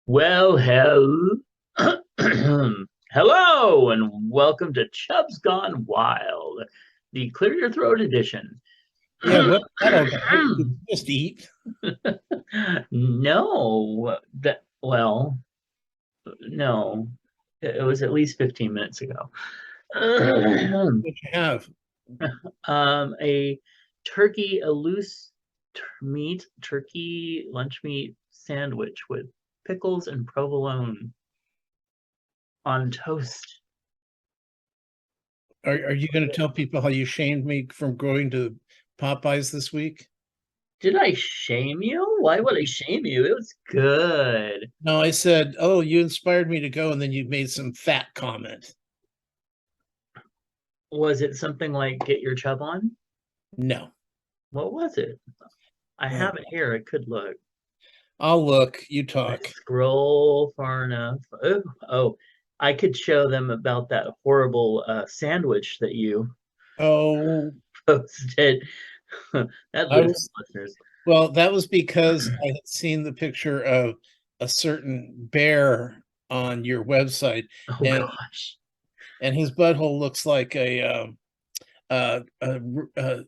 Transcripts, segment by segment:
Well, hello, and welcome to Chubs Gone Wild, the Clear Your Throat edition. Yeah, what's that all about? Did you just eat? No, no, it was at least 15 minutes ago. What you have? A turkey, a loose meat turkey lunch meat sandwich with pickles and provolone on toast. Are you going to tell people how you shamed me from going to Popeyes this week? Did I shame you? Why would I shame you? It was good. No, I said, "Oh, you inspired me to go," and then you made some fat comment. Was it something like get your chub on? No. What was it? I Uh, have it here. I could look. I'll look. You I talk. scroll far enough. Oh, I could show them about that horrible sandwich that you Oh, posted. That I loses was listeners. well. That was because I had seen the picture of a certain bear on your website, Oh and gosh. his butthole looks like uh, uh, uh,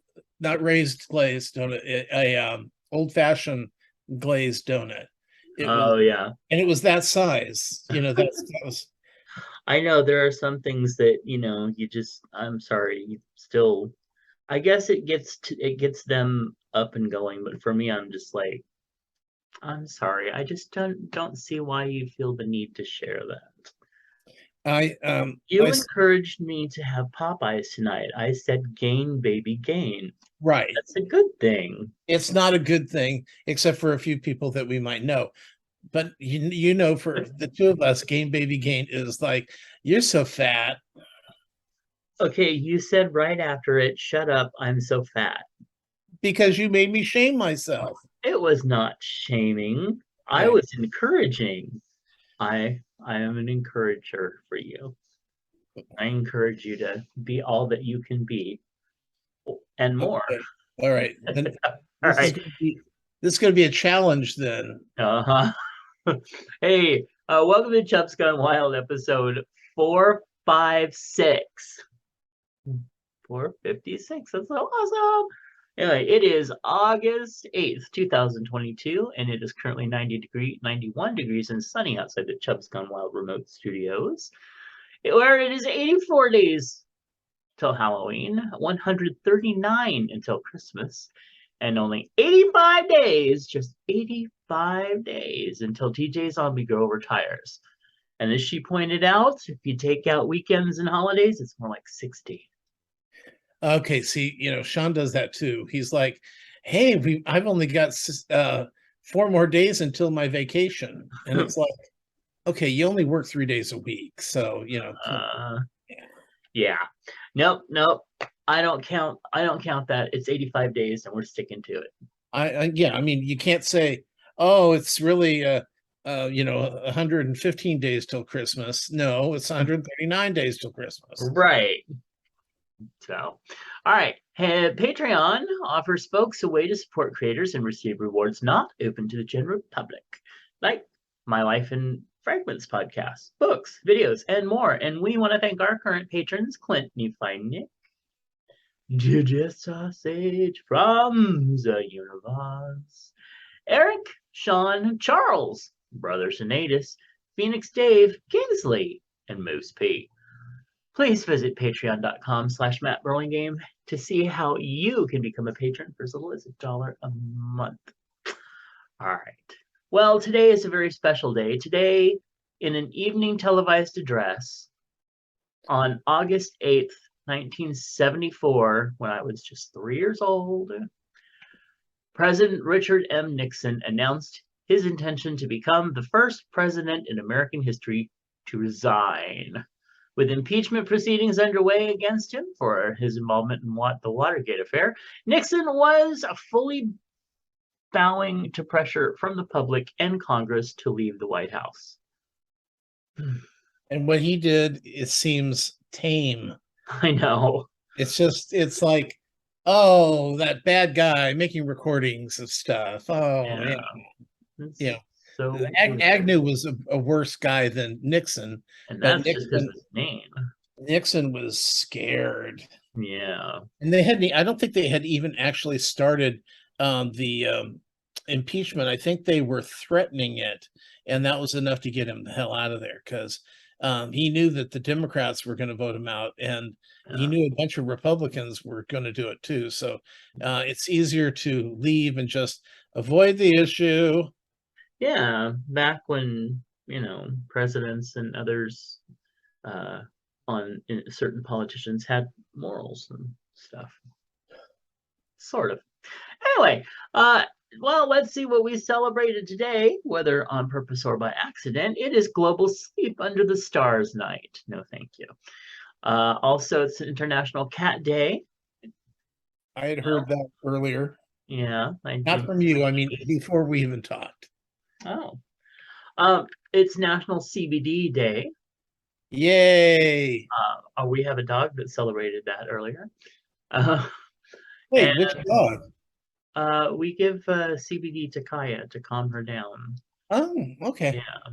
not raised glazed donut, old fashioned glazed donut. It was, Oh yeah. and it was that size. That was. I know there are some things that, you just I'm sorry, you still I guess it gets them up and going, but for me, I'm just like, I'm sorry. I just don't see why you feel the need to share that. You I encouraged me to have Popeyes tonight. I said gain, baby, gain. right. That's a good thing. It's not a good thing, except for a few people that we might know. But for the two of us, Game Baby Gain is like, you're so fat Okay, you said right after it, shut up, I'm so fat. because you made me shame myself. It was not shaming. I Okay. was encouraging. I am an encourager for you. I encourage you to be all that you can be and more. Okay. All right. Then All this is right. going to be this is going to be a challenge then. Uh-huh. Hey, welcome to Chubs Gone Wild episode 456. 456. That's so awesome. Anyway, it is August 8th, 2022, and it is currently 91 degrees and sunny outside the Chubs Gone Wild remote studios, where it is 84 days till Halloween, 139 until Christmas, and only 85 days, just 85 days until TJ Zombie Girl retires. And as she pointed out, if you take out weekends and holidays, it's more like 60. Okay, see, Sean does that too. He's like, "Hey, I've only got 4 more days until my vacation," and it's like, "Okay, you only work 3 days a week, so Uh, yeah. yeah. Nope. I don't count that. It's 85 days and we're sticking to it. Yeah, I mean, you can't say, oh, it's really 115 days till Christmas. No, it's 139 days till Christmas. Right. So, all right. Patreon offers folks a way to support creators and receive rewards not open to the general public, like My Life in Fragments podcast, books, videos, and more. And we want to thank our current patrons, Clint, Nephi, Nick, Ginger Sausage from the Universe, Eric, Sean, Charles, Brother Sinatus, Phoenix Dave, Kingsley, and Moose P. Please visit patreon.com/Matt Burlingame to see how you can become a patron for as little as $1 a month. All right. Well, today is a very special day. Today, in an evening televised address on August 8th, 1974, when I was just 3 years old, President Richard M. Nixon announced his intention to become the first president in American history to resign. With impeachment proceedings underway against him for his involvement in the Watergate affair, Nixon was fully bowing to pressure from the public and Congress to leave the White House. And what he did, it seems tame. I know. It's like, oh, that bad guy making recordings of stuff. Oh, yeah. Yeah. It's Yeah. So, Agnew was a worse guy than Nixon, and but that's just because of his name. Nixon was scared. Yeah. And they hadn't, I don't think they had even actually started the impeachment. I think they were threatening it, and that was enough to get him the hell out of there because he knew that the Democrats were going to vote him out, and he Yeah. knew a bunch of Republicans were going to do it too. So it's easier to leave and just avoid the issue. Yeah. Back when, presidents and others certain politicians had morals and stuff. Sort of. Anyway, uh, well, let's see what we celebrated today, whether on purpose or by accident. It is Global Sleep Under the Stars Night. No, thank you. Also, it's International Cat Day. I had heard that earlier. Yeah, Not from you. I mean, 1928. before we even talked. Oh. It's National CBD Day. Yay. We have a dog that celebrated that earlier. Uh, and Wait, which dog? we give CBD to Kaya to calm her down. Oh, okay. Yeah.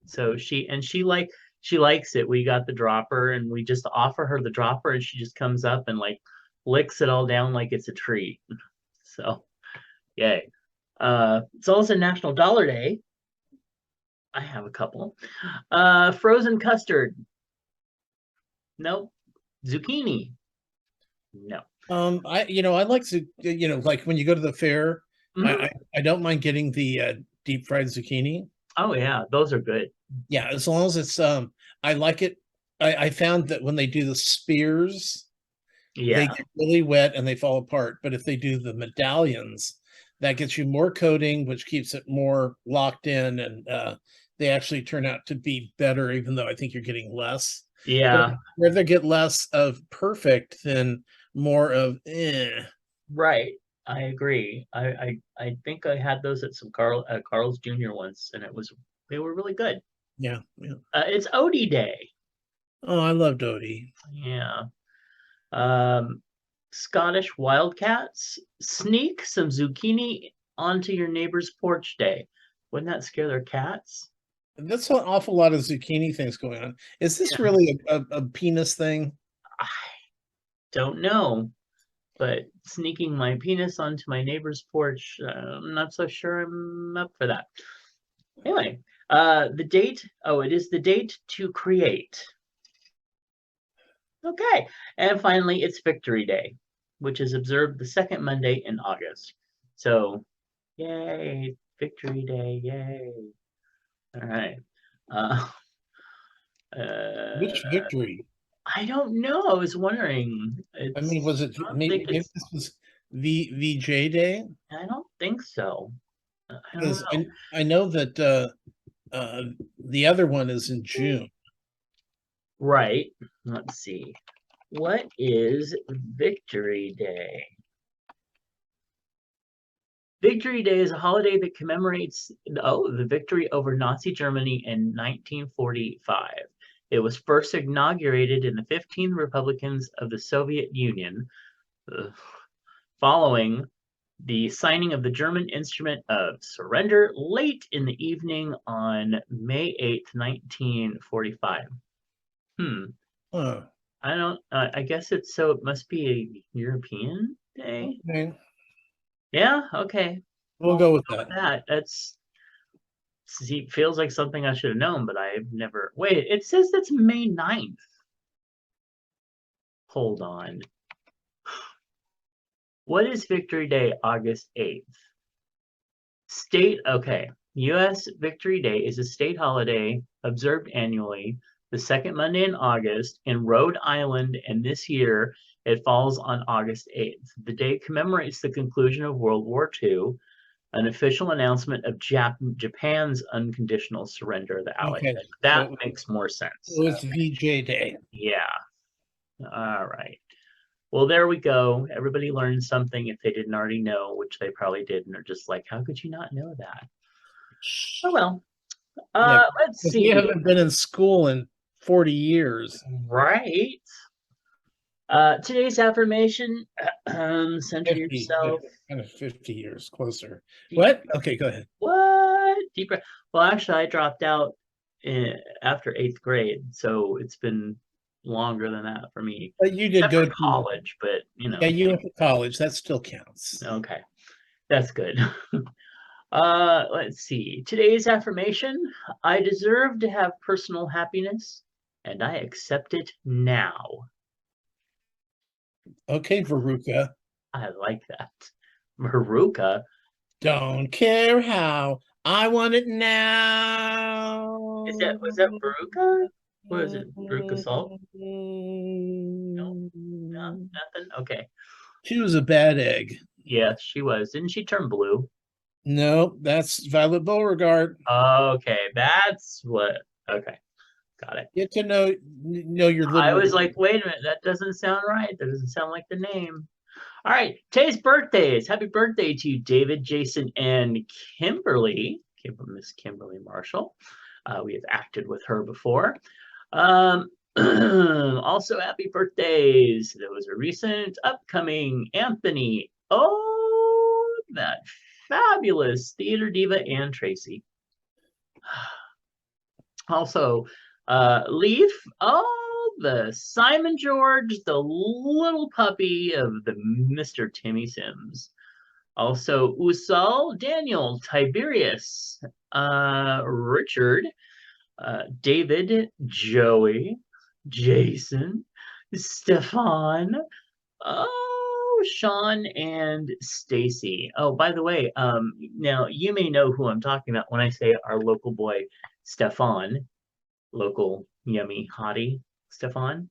So she likes it. We got the dropper and we just offer her the dropper and she just comes up and like licks it all down like it's a treat. So yay. It's also National Dollar Day. I have a couple. Frozen custard. Nope. Zucchini. No. I like to, like when you go to the fair, Mhm. I don't mind getting the deep fried zucchini. Oh yeah, those are good. Yeah, as long as it's I like it. I found that when they do the spears, they Yeah. get really wet and they fall apart. But if they do the medallions, that gets you more coating, which keeps it more locked in, and they actually turn out to be better, even though I think you're getting less. But I'd Yeah. rather get less of perfect than more of eh. Right. I agree. I think I had those at some Carl's Jr. once, and they were really good. Yeah, yeah. It's Odie Day. Oh, I love Dodie. Yeah. Um, Scottish Wildcats sneak some zucchini onto your neighbor's porch day. Wouldn't that scare their cats? That's an awful lot of zucchini things going on. Is this Yeah. really a penis thing? I don't know, but sneaking my penis onto my neighbor's porch, I'm not so sure I'm up for that. Anyway, the date. Oh, it is the date to create. Okay. And finally, it's Victory Day, which is observed the second Monday in August. So, yay, Victory Day, yay. All right. Uh, Which uh, victory? I don't know. I was wondering. I mean, was it I don't think maybe it's, this was VJ Day? I don't think so. I don't Because know. I know that uh the other one is in June. Right. Let's see. What is Victory Day? Victory Day is a holiday that commemorates the victory over Nazi Germany in 1945. It was first inaugurated in the 15 republicans of the Soviet Union uh, following the signing of the German Instrument of Surrender late in the evening on May 8th, 1945. Hmm. Huh. I don't. I guess it must be a European day. Okay. Yeah. Okay. We'll Well, go with go that. with that. Feels like something I should have known, but I've never. Wait, it says that's May 9th. Hold on. What is Victory Day, August 8th? Okay. U.S. Victory Day is a state holiday observed annually the second Monday in August in Rhode Island, and this year it falls on August 8th. The day commemorates the conclusion of World War II, an official announcement of Japan's unconditional surrender of the Allies. Okay. That So makes more sense. it was VJ Day. Yeah. All right. Well, there we go. Everybody learned something if they didn't already know, which they probably did, and they're just like, how could you not know that? Oh well. Yeah, Let's because we see. haven't been in school in 40 years. Right. Today's affirmation, center 50, yourself. kind of 50 years closer. Do you- What? Okay, go ahead. What? deep breath. Well, actually, I dropped out after 8th grade, so it's been longer than that for me, But you did except go for to, college. But yeah, you went to college. That still counts. okay, that's good. Let's see. Today's affirmation: I deserve to have personal happiness, and I accept it now. Okay, Veruca. I like that. Maruka. Don't care how. I want it now. Was that Veruca? What is it? Veruca Salt? No, no, nothing. Okay. She was a bad egg. Yes, she was. Didn't she turn blue? No, that's Violet Beauregard. Okay, that's what. Okay, got it. Get to know your I literary. was like, wait a minute, that doesn't sound right. That doesn't sound like the name. All right, today's birthdays. Happy birthday to you, David, Jason, and Kimberly. Miss Kimberly Marshall. We have acted with her before. Um, also, happy birthdays. There was a recent upcoming Anthony. Oh, that fabulous theater diva and Tracy. Also, Leaf. Oh, the Simon George, the little puppy of the Mr. Timmy Sims. Also, Usal, Daniel, Tiberius, Richard, David, Joey, Jason, Stefan, oh, Sean, and Stacy. Oh, by the way, now you may know who I'm talking about when I say our local boy, Stefan, local yummy hottie, Stefan.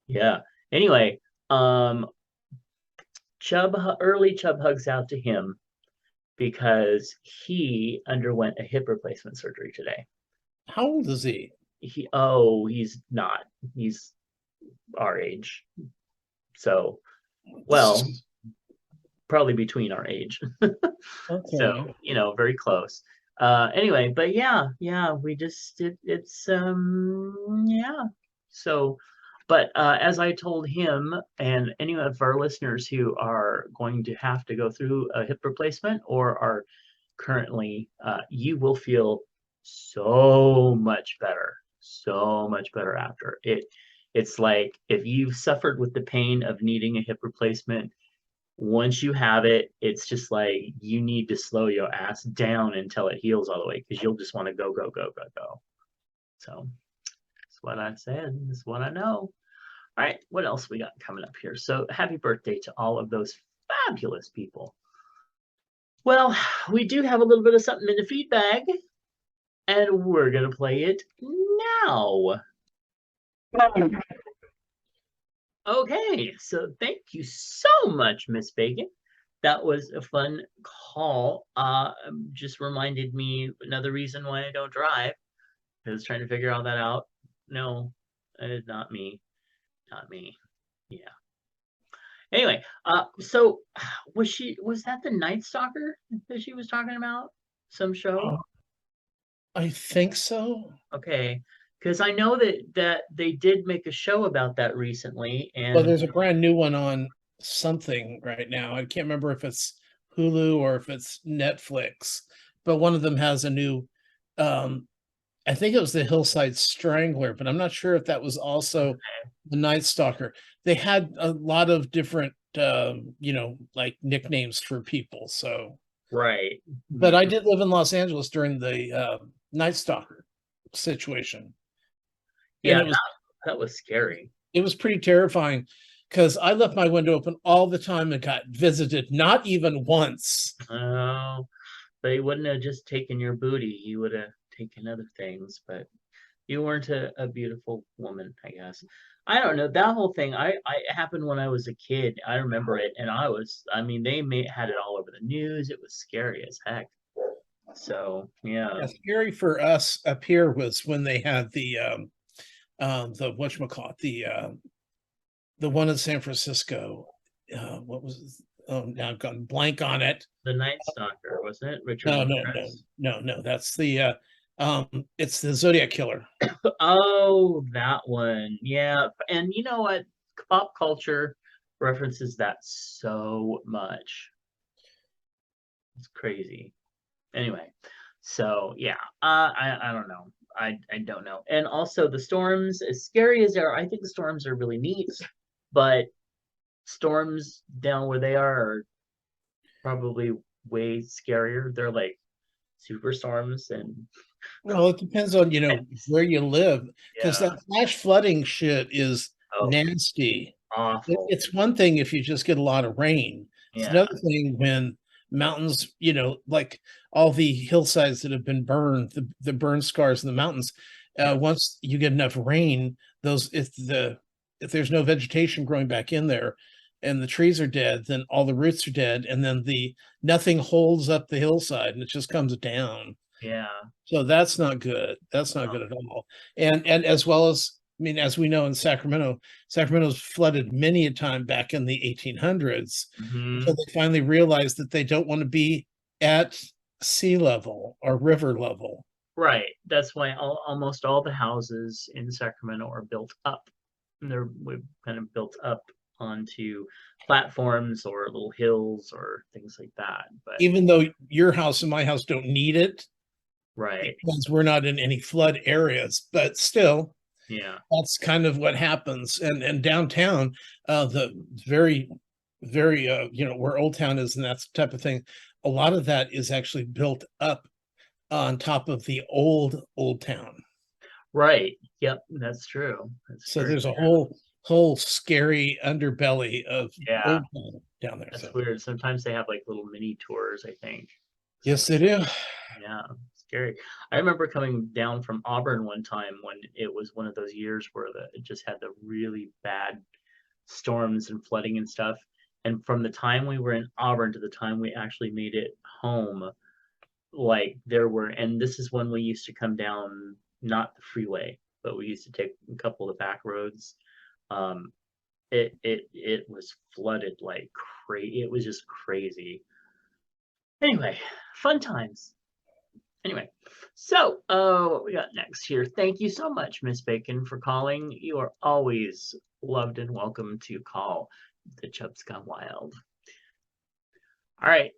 Yeah. Anyway, um, early Chub hugs out to him because he underwent a hip replacement surgery today. How old is he? He's not. He's our age. So, well, probably between our age. So, Okay. very close. Anyway, but yeah, we just it's yeah. So, but as I told him and any of our listeners who are going to have to go through a hip replacement or are currently, you will feel so much better after it. It's like if you've suffered with the pain of needing a hip replacement, once you have it, it's just like you need to slow your ass down until it heals all the way because you'll just want to go, go, go, go, go. So that's what I said. That's what I know. All right, what else we got coming up here? So happy birthday to all of those fabulous people. Well, we do have a little bit of something in the feedback, and we're gonna play it now. Okay, so thank you so much, Miss Bacon. That was a fun call. Just reminded me another reason why I don't drive. I was trying to figure all that out. No, not me. Not me. Yeah. Anyway, so was that the Night Stalker that she was talking about? Some show? I think so. Okay. Because I know that they did make a show about that recently, Well, and there's a brand new one on something right now. I can't remember if it's Hulu or if it's Netflix, but one of them has a new um I think it was the Hillside Strangler, but I'm not sure if that was also the Night Stalker. They had a lot of different like nicknames for people. So, right. but I did live in Los Angeles during the Night Stalker situation, and Yeah, that was scary. it was pretty terrifying because I left my window open all the time and got visited not even once. Oh, but he wouldn't have just taken your booty. He would have taken other things, but you weren't a beautiful woman, I guess. I don't know. That whole thing, I happened when I was a kid. I remember it, and I mean, had it all over the news. It was scary as heck. So, yeah. Yeah, scary for us up here was when they had the whatchamacallit, the one in San Francisco. What was oh now I've gone blank on it. The Night Stalker, wasn't it? Richard No. That's it's the Zodiac Killer. Oh, that one. Yeah. And you know what? Pop culture references that so much. It's crazy. Anyway, So yeah, I don't know. I don't know. And also the storms, as scary as they are, I think the storms are really neat, but storms down where they are probably way scarier. They're like superstorms and Well, it depends on, where you live, because yeah, that flash flooding shit is oh, nasty. awful. It's one thing if you just get a lot of rain. It's Yeah, another thing when mountains, like all the hillsides that have been burned, the burn scars in the mountains. yeah, Once you get enough rain, those if there's no vegetation growing back in there, and the trees are dead, then all the roots are dead, and then the nothing holds up the hillside, and it just comes down. yeah. So that's not good. That's not good at all. And as well as, I mean, as we know in Sacramento, Sacramento's flooded many a time back in the 1800s until Hmm. they finally realized that they don't want to be at sea level or river level. Right. That's why almost all the houses in Sacramento are built up. And we've kind of built up onto platforms or little hills or things like that. But Even though your house and my house don't need it right. because we're not in any flood areas, but still, Yeah. that's kind of what happens. And downtown, the very, very, where Old Town is and that type of thing, a lot of that is actually built up on top of the old town. Right. Yep. That's true. That's So very there's a true. whole scary underbelly of Yeah. Old Town down there. That's So weird. Sometimes they have like little mini tours, I think. So yes, they do. yeah, scary. I remember coming down from Auburn one time when it was one of those years where it just had the really bad storms and flooding and stuff. And from the time we were in Auburn to the time we actually made it home, like there were, and this is when we used to come down, not the freeway, but we used to take a couple of the back roads. Um, it was flooded like crazy. It was just crazy. Anyway, fun times. Anyway, so what we got next here? Thank you so much, Miss Bacon, for calling. You are always loved and welcome to call the Chubs Gone Wild. All right.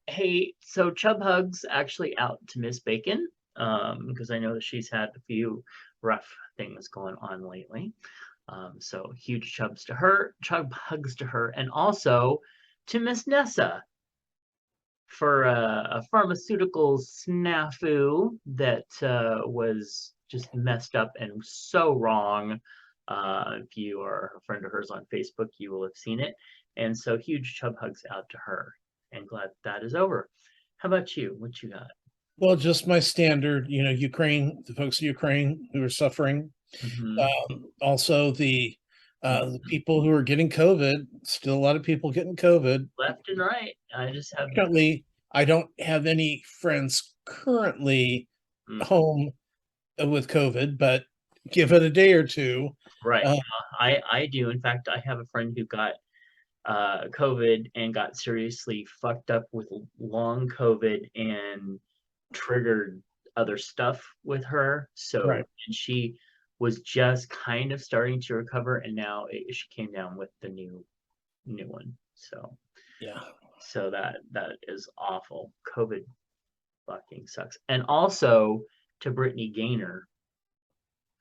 Hey, so Chub hugs actually out to Miss Bacon, because I know that she's had a few rough things going on lately. So huge chubs to her, chub hugs to her, and also to Miss Nessa for a pharmaceutical snafu that was just messed up and so wrong. If you are a friend of hers on Facebook, you will have seen it. And so huge chub hugs out to her and glad that is over. How about you? What you got? Well, just my standard, Ukraine, the folks in Ukraine who are suffering. Hmm. Also, the people who are getting COVID, still a lot of people getting COVID. Left and right. I just have. Currently, I don't have any friends currently Mm, home with COVID, but give it a day or two. right. Uh, I do. In fact, I have a friend who got COVID and got seriously fucked up with long COVID and triggered other stuff with her. right. So, and she was just kind of starting to recover, and now she came down with the new one. So, Yeah. that is awful. COVID fucking sucks. And also to Brittany Gaynor,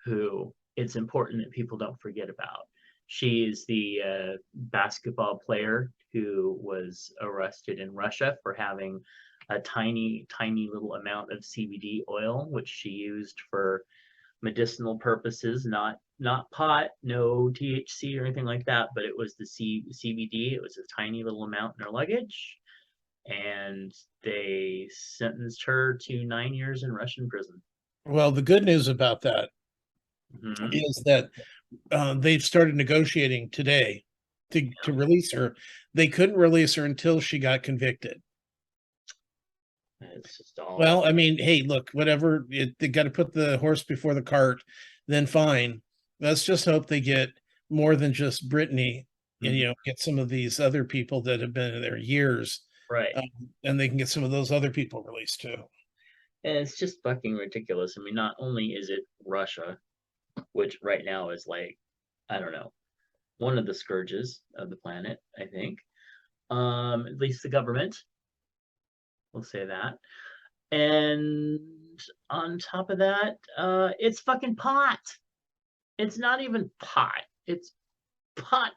who it's important that people don't forget about. She is the basketball player who was arrested in Russia for having a tiny, tiny little amount of CBD oil, which she used for medicinal purposes, not pot, no THC or anything like that, but it was the CBD. It was a tiny little amount in her luggage, and they sentenced her to 9 years in Russian prison. Well, the good news about that Hmm. is that they've started negotiating today to release her. They couldn't release her until she got convicted. It's just all. Well, I mean, hey, look, whatever, they got to put the horse before the cart, then fine. Let's just hope they get more than just Brittany and, Mhm. get some of these other people that have been there years, Right. um, and they can get some of those other people released too. And it's just fucking ridiculous. I mean, not only is it Russia, which right now is like, I don't know, one of the scourges of the planet, I think. At least the government. We'll say that. And on top of that, it's fucking pot. It's not even pot. It's pot.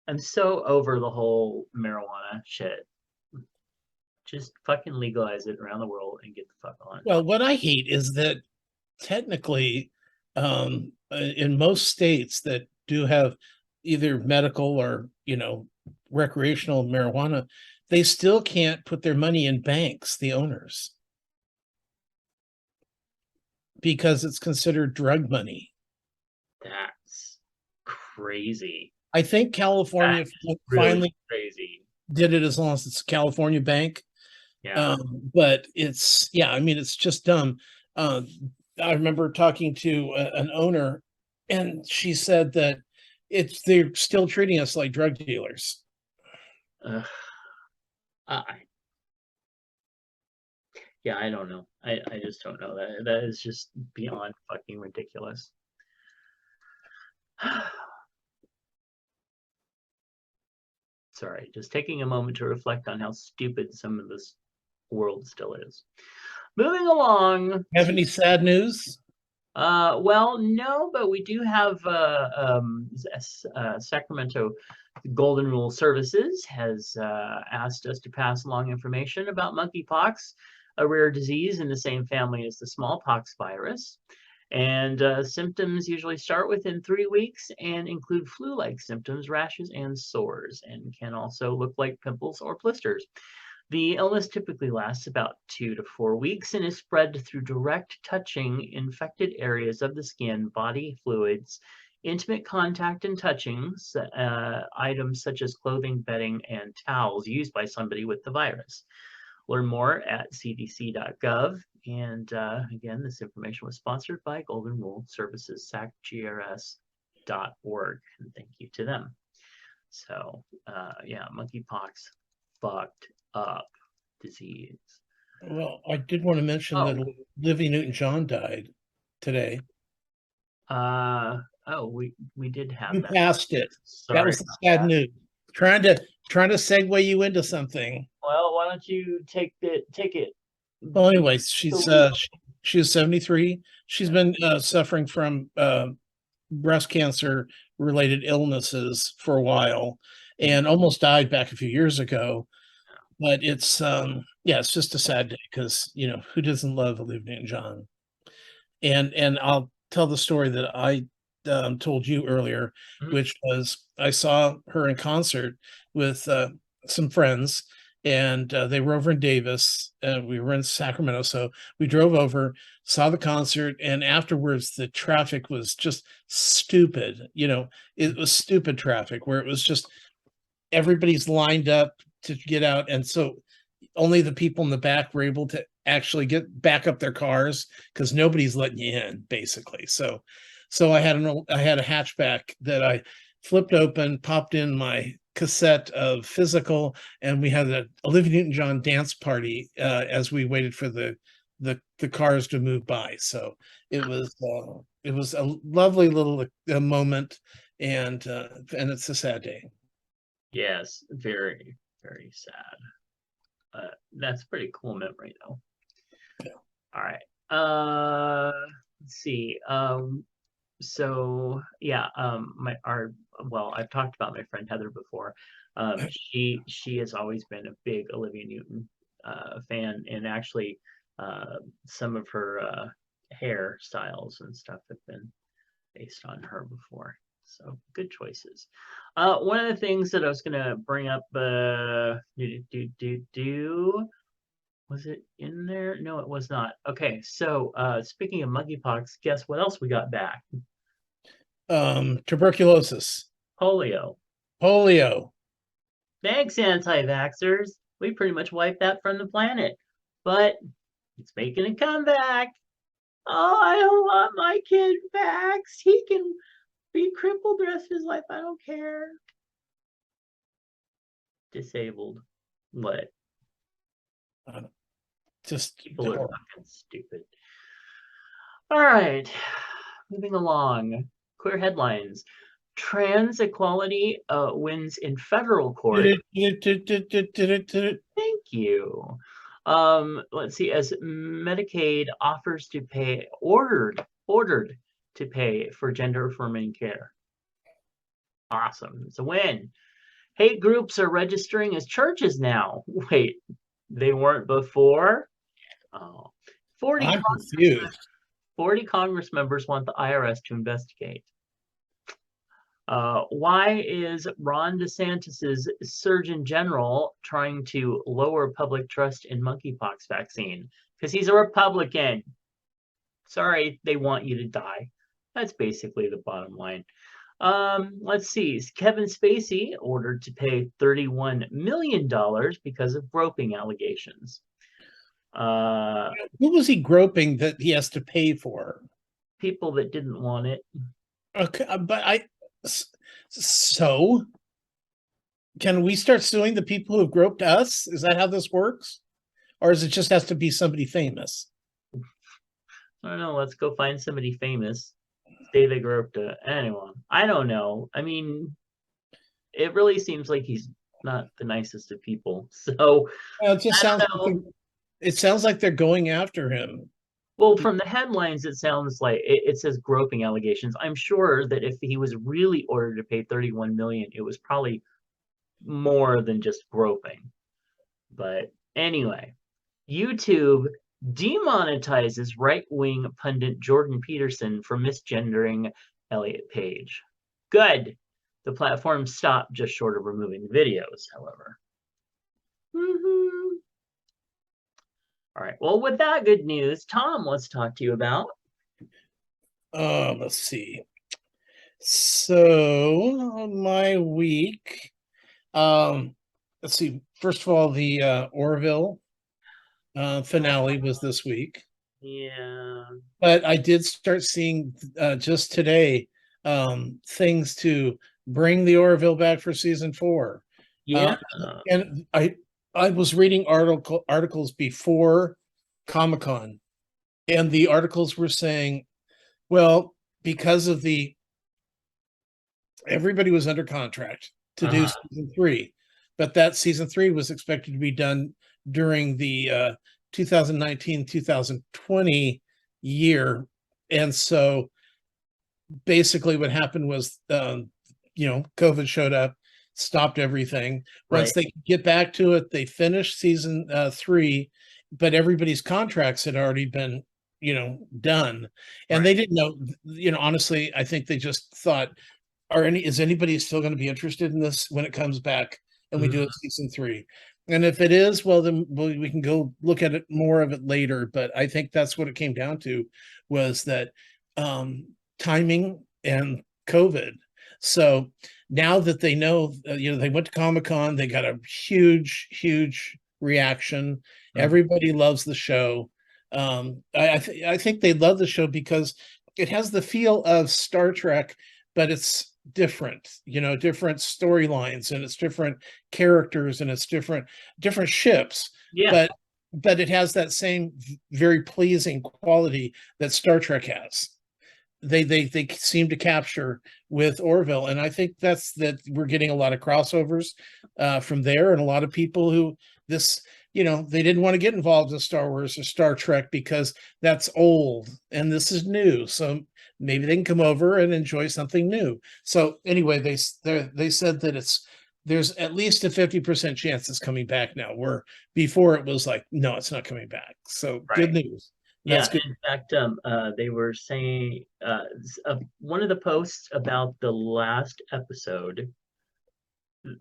I'm so over the whole marijuana shit. Just fucking legalize it around the world and get the fuck on. Well, what I hate is that technically, in most states that do have either medical or recreational marijuana, they still can't put their money in banks, the owners, because it's considered drug money. That's crazy. I think California That's really finally crazy. did it as long as it's a California bank. Yeah. But it's, yeah, I mean, it's just dumb. Uh, I remember talking to an owner, and she said that they're still treating us like drug dealers. Uh, yeah, I don't know. I just don't know. That is just beyond fucking ridiculous. Sorry, just taking a moment to reflect on how stupid some of this world still is. Moving along Have to any sad news? well, no, but we do have Sacramento Golden Rule Services has asked us to pass along information about monkeypox, a rare disease in the same family as the smallpox virus. And symptoms usually start within 3 weeks and include flu-like symptoms, rashes, and sores, and can also look like pimples or blisters. The illness typically lasts about 2 to 4 weeks and is spread through direct touching infected areas of the skin, body fluids, intimate contact and touchings, items such as clothing, bedding, and towels used by somebody with the virus. Learn more at cdc.gov. And again, this information was sponsored by Golden Rule Services, sacgrs.org. And thank you to them. So, yeah, monkeypox fucked up disease. Well, I did want to mention that Oh, Olivia Newton-John died today. oh, we did have You that. passed it. That Sorry was the about sad that. news. Trying to segue you into something. Well, why don't you take it? Well, anyways, The lead. she was 73. She's been suffering from breast cancer related illnesses for a while, Mm, and almost died back a few years ago. But it's yeah, it's just a sad day because who doesn't love Olivia Newton-John? And I'll tell the story that I told you earlier, mm, which was I saw her in concert with some friends, and they were over in Davis. We were in Sacramento, so we drove over, saw the concert, and afterwards the traffic was just stupid. It was stupid traffic where it was just everybody's lined up to get out, and so only the people in the back were able to actually get back up their cars because nobody's letting you in, basically. So I had a hatchback that I flipped open, popped in my cassette of Physical, and we had an Olivia Newton-John dance party as we waited for the cars to move by. So it was a lovely little moment, and it's a sad day. yes, very, very sad. That's a pretty cool memory, though. All right. Let's see. So yeah, well, I've talked about my friend Heather before. She has always been a big Olivia Newton fan, and actually, some of her hairstyles and stuff have been based on her before. So good choices. One of the things that I was gonna bring up, was it in there? No, it was not. Okay, so speaking of monkeypox, guess what else we got back? Tuberculosis, Polio. polio. Thanks, anti-vaxxers. We pretty much wiped that from the planet. But it's making a comeback. Oh, I don't want my kid vaxxed. He can be crippled the rest of his life. I don't care. Disabled. What? Just People are horrible. fucking stupid. All right. Moving along. Queer headlines. Trans equality wins in federal court. Thank you. Let's see, as Medicaid offers to pay, ordered to pay for gender affirming care. Awesome. It's a win. Hate groups are registering as churches now. Wait, they weren't before? Oh. 40 I'm confused. 40 Congress members want the IRS to investigate. Why is Ron DeSantis's Surgeon General trying to lower public trust in monkeypox vaccine? Because he's a Republican. Sorry, they want you to die. That's basically the bottom line. Let's see. Kevin Spacey ordered to pay $31 million because of groping allegations. Who was he groping that he has to pay for? People that didn't want it. Okay, so can we start suing the people who have groped us? Is that how this works? Or is it just has to be somebody famous? I don't know. Let's go find somebody famous. Say they groped anyone. I don't know. I mean, it really seems like he's not the nicest of people. So it just sounds like they're going after him. Well, from the headlines, it sounds like it says groping allegations. I'm sure that if he was really ordered to pay 31 million, it was probably more than just groping. But anyway, YouTube demonetizes right-wing pundit Jordan Peterson for misgendering Elliot Page. Good. The platform stopped just short of removing the videos, however. All right. Well, with that good news, Tom, let's talk to you about. Let's see. So my week. Let's see. First of all, the Orville finale was this week. Yeah. But I did start seeing just today things to bring the Orville back for season 4. Yeah. And I was reading articles before Comic-Con, and the articles were saying, well, because of everybody was under contract to do season 3, but that season 3 was expected to be done during the 2019-2020 year. And so basically what happened was, COVID showed up, stopped everything. Once they could get back to it, they finished season 3, but everybody's contracts had already been, done. And they didn't know, honestly, I think they just thought, is anybody still going to be interested in this when it comes back and we do it season 3? And if it is, well, then we can go look at it more of it later. But I think that's what it came down to, was that timing and COVID. So now that they know, they went to Comic-Con, they got a huge reaction. Everybody loves the show. I think they love the show because it has the feel of Star Trek, but it's different, different storylines, and it's different characters, and it's different ships. Yeah. But it has that same very pleasing quality that Star Trek has. They seem to capture with Orville, and I think that we're getting a lot of crossovers from there, and a lot of people who they didn't want to get involved in Star Wars or Star Trek because that's old and this is new. So maybe they can come over and enjoy something new. So anyway, they said that there's at least a 50% chance it's coming back now, where before it was like, no, it's not coming back. So good news. That's good. In fact, they were saying one of the posts about the last episode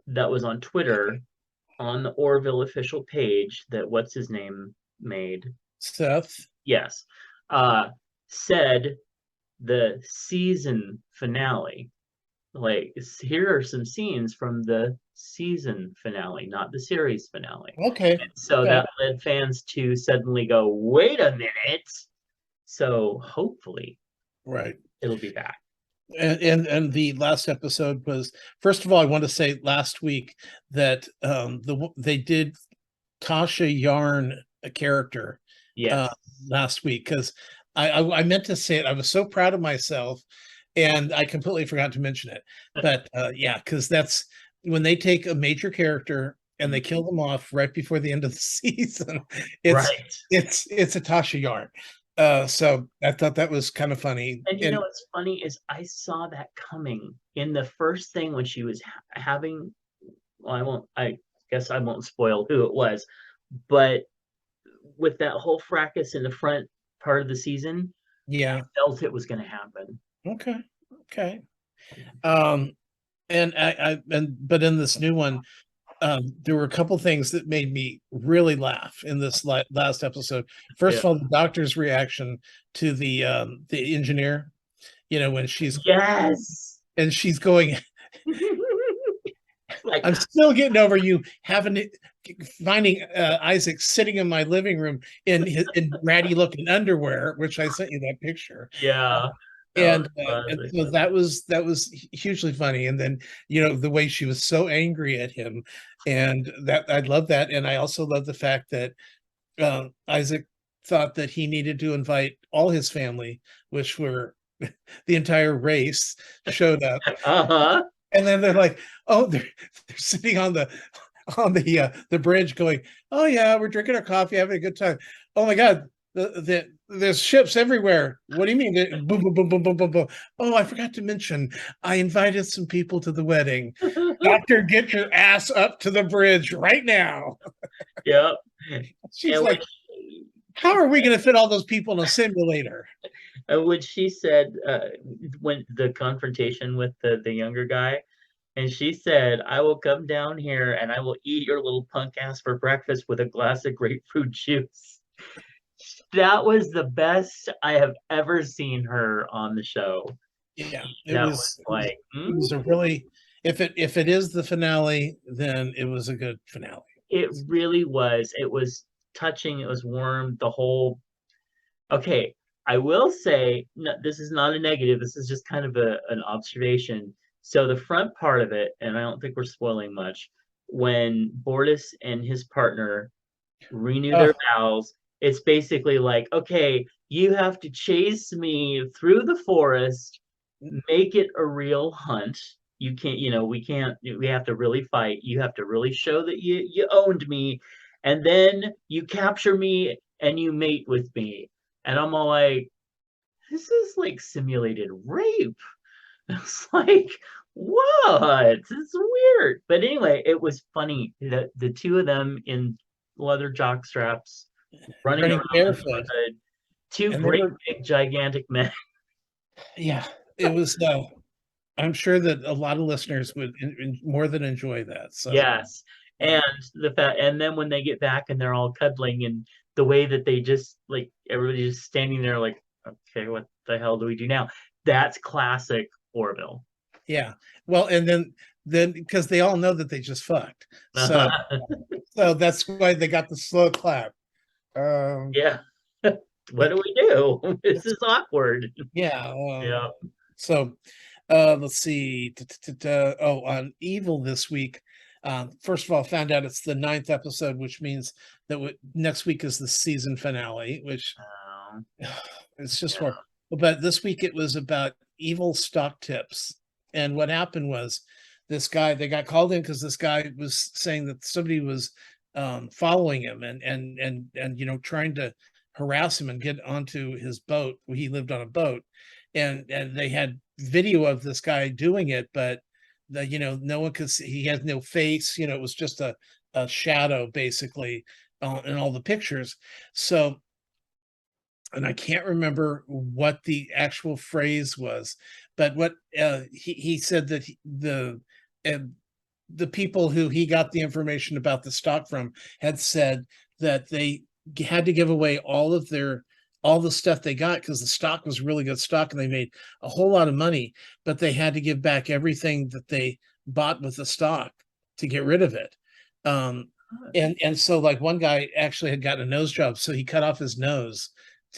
that was on Twitter, on the Orville official page, that what's his name made, Seth. Yes, said the season finale. Like, here are some scenes from the season finale, not the series finale. Okay. And so that led fans to suddenly go, wait a minute. So hopefully, it'll be back. And the last episode was, first of all, I want to say last week that they did Tasha Yarn a character last week, because I meant to say it. I was so proud of myself and I completely forgot to mention it. But yeah, because that's when they take a major character and they kill them off right before the end of the season. It's Right. it's a Tasha yarn. So I thought that was kind of funny. And you know And what's funny is I saw that coming in the first thing when she was having. Well, I guess I won't spoil who it was, but with that whole fracas in the front part of the season, I yeah, felt it was going to happen. okay, okay. Um, and but in this new one, there were a couple things that made me really laugh in this last episode. First Yeah. of all, the doctor's reaction to the engineer, when Yes. she's going, Like, I'm still getting over you finding Isaac sitting in my living room in ratty looking underwear, which I sent you that picture. yeah, that was And classic. so that was hugely funny. And then the way she was so angry at him, and that I love that. And I also love the fact that Isaac thought that he needed to invite all his family, which were the entire race, showed up. Uh-huh. And then they're like, oh, they're sitting on the bridge going, oh yeah, we're drinking our coffee, having a good time. Oh my God, there's ships everywhere. What do you mean? Boom, boom, boom, boom, boom, boom, boom. Oh, I forgot to mention, I invited some people to the wedding. Doctor, get your ass up to the bridge right now. Yep. She's And like, how are we going to fit all those people in a simulator? when she said, when the confrontation with the younger guy, and she said, I will come down here and I will eat your little punk ass for breakfast with a glass of grapefruit juice. That was the best I have ever seen her on the show. Yeah, That was like, it was a really, if it is the finale, then it was a good finale. it really was. It was touching. It was warm. The whole. Okay, I will say no, this is not a negative. This is just kind of an observation. So the front part of it, and I don't think we're spoiling much, when Bortus and his partner renew their Oh, vows, it's basically like, okay, you have to chase me through the forest, make it a real hunt. You can't, we can't, we have to really fight. You have to really show that you owned me, and then you capture me and you mate with me. And I'm all like, this is like simulated rape. It's like, what? It's weird. But anyway, it was funny. The two of them in leather jock straps running around running the barefoot, neighborhood, two and they great were, big gigantic men. yeah, it was. I'm sure that a lot of listeners would more than enjoy that. So, Yes. uh, And the fact, and then when they get back and they're all cuddling, and the way that they just like everybody's just standing there like, okay, what the hell do we do now? That's classic Orville. yeah, well, and then because they all know that they just fucked, so that's why they got the slow clap. Um, Yeah. What but do we do? This is awkward. yeah, Yeah. so let's see. Oh, on Evil this week. First of all, found out it's the ninth episode, which means that next week is the season finale, which Um, it's just yeah. horrible. But this week it was about evil stock tips. And what happened was they got called in because this guy was saying that somebody was following him and trying to harass him and get onto his boat. He lived on a boat, and they had video of this guy doing it, but no one could see. He has no face. It was just a shadow basically in all the pictures. So, and I can't remember what the actual phrase was, but what he said that uh, the people who he got the information about the stock from had said that they had to give away all the stuff they got because the stock was really good stock and they made a whole lot of money, but they had to give back everything that they bought with the stock to get rid of it. And so like one guy actually had gotten a nose job, so he cut off his nose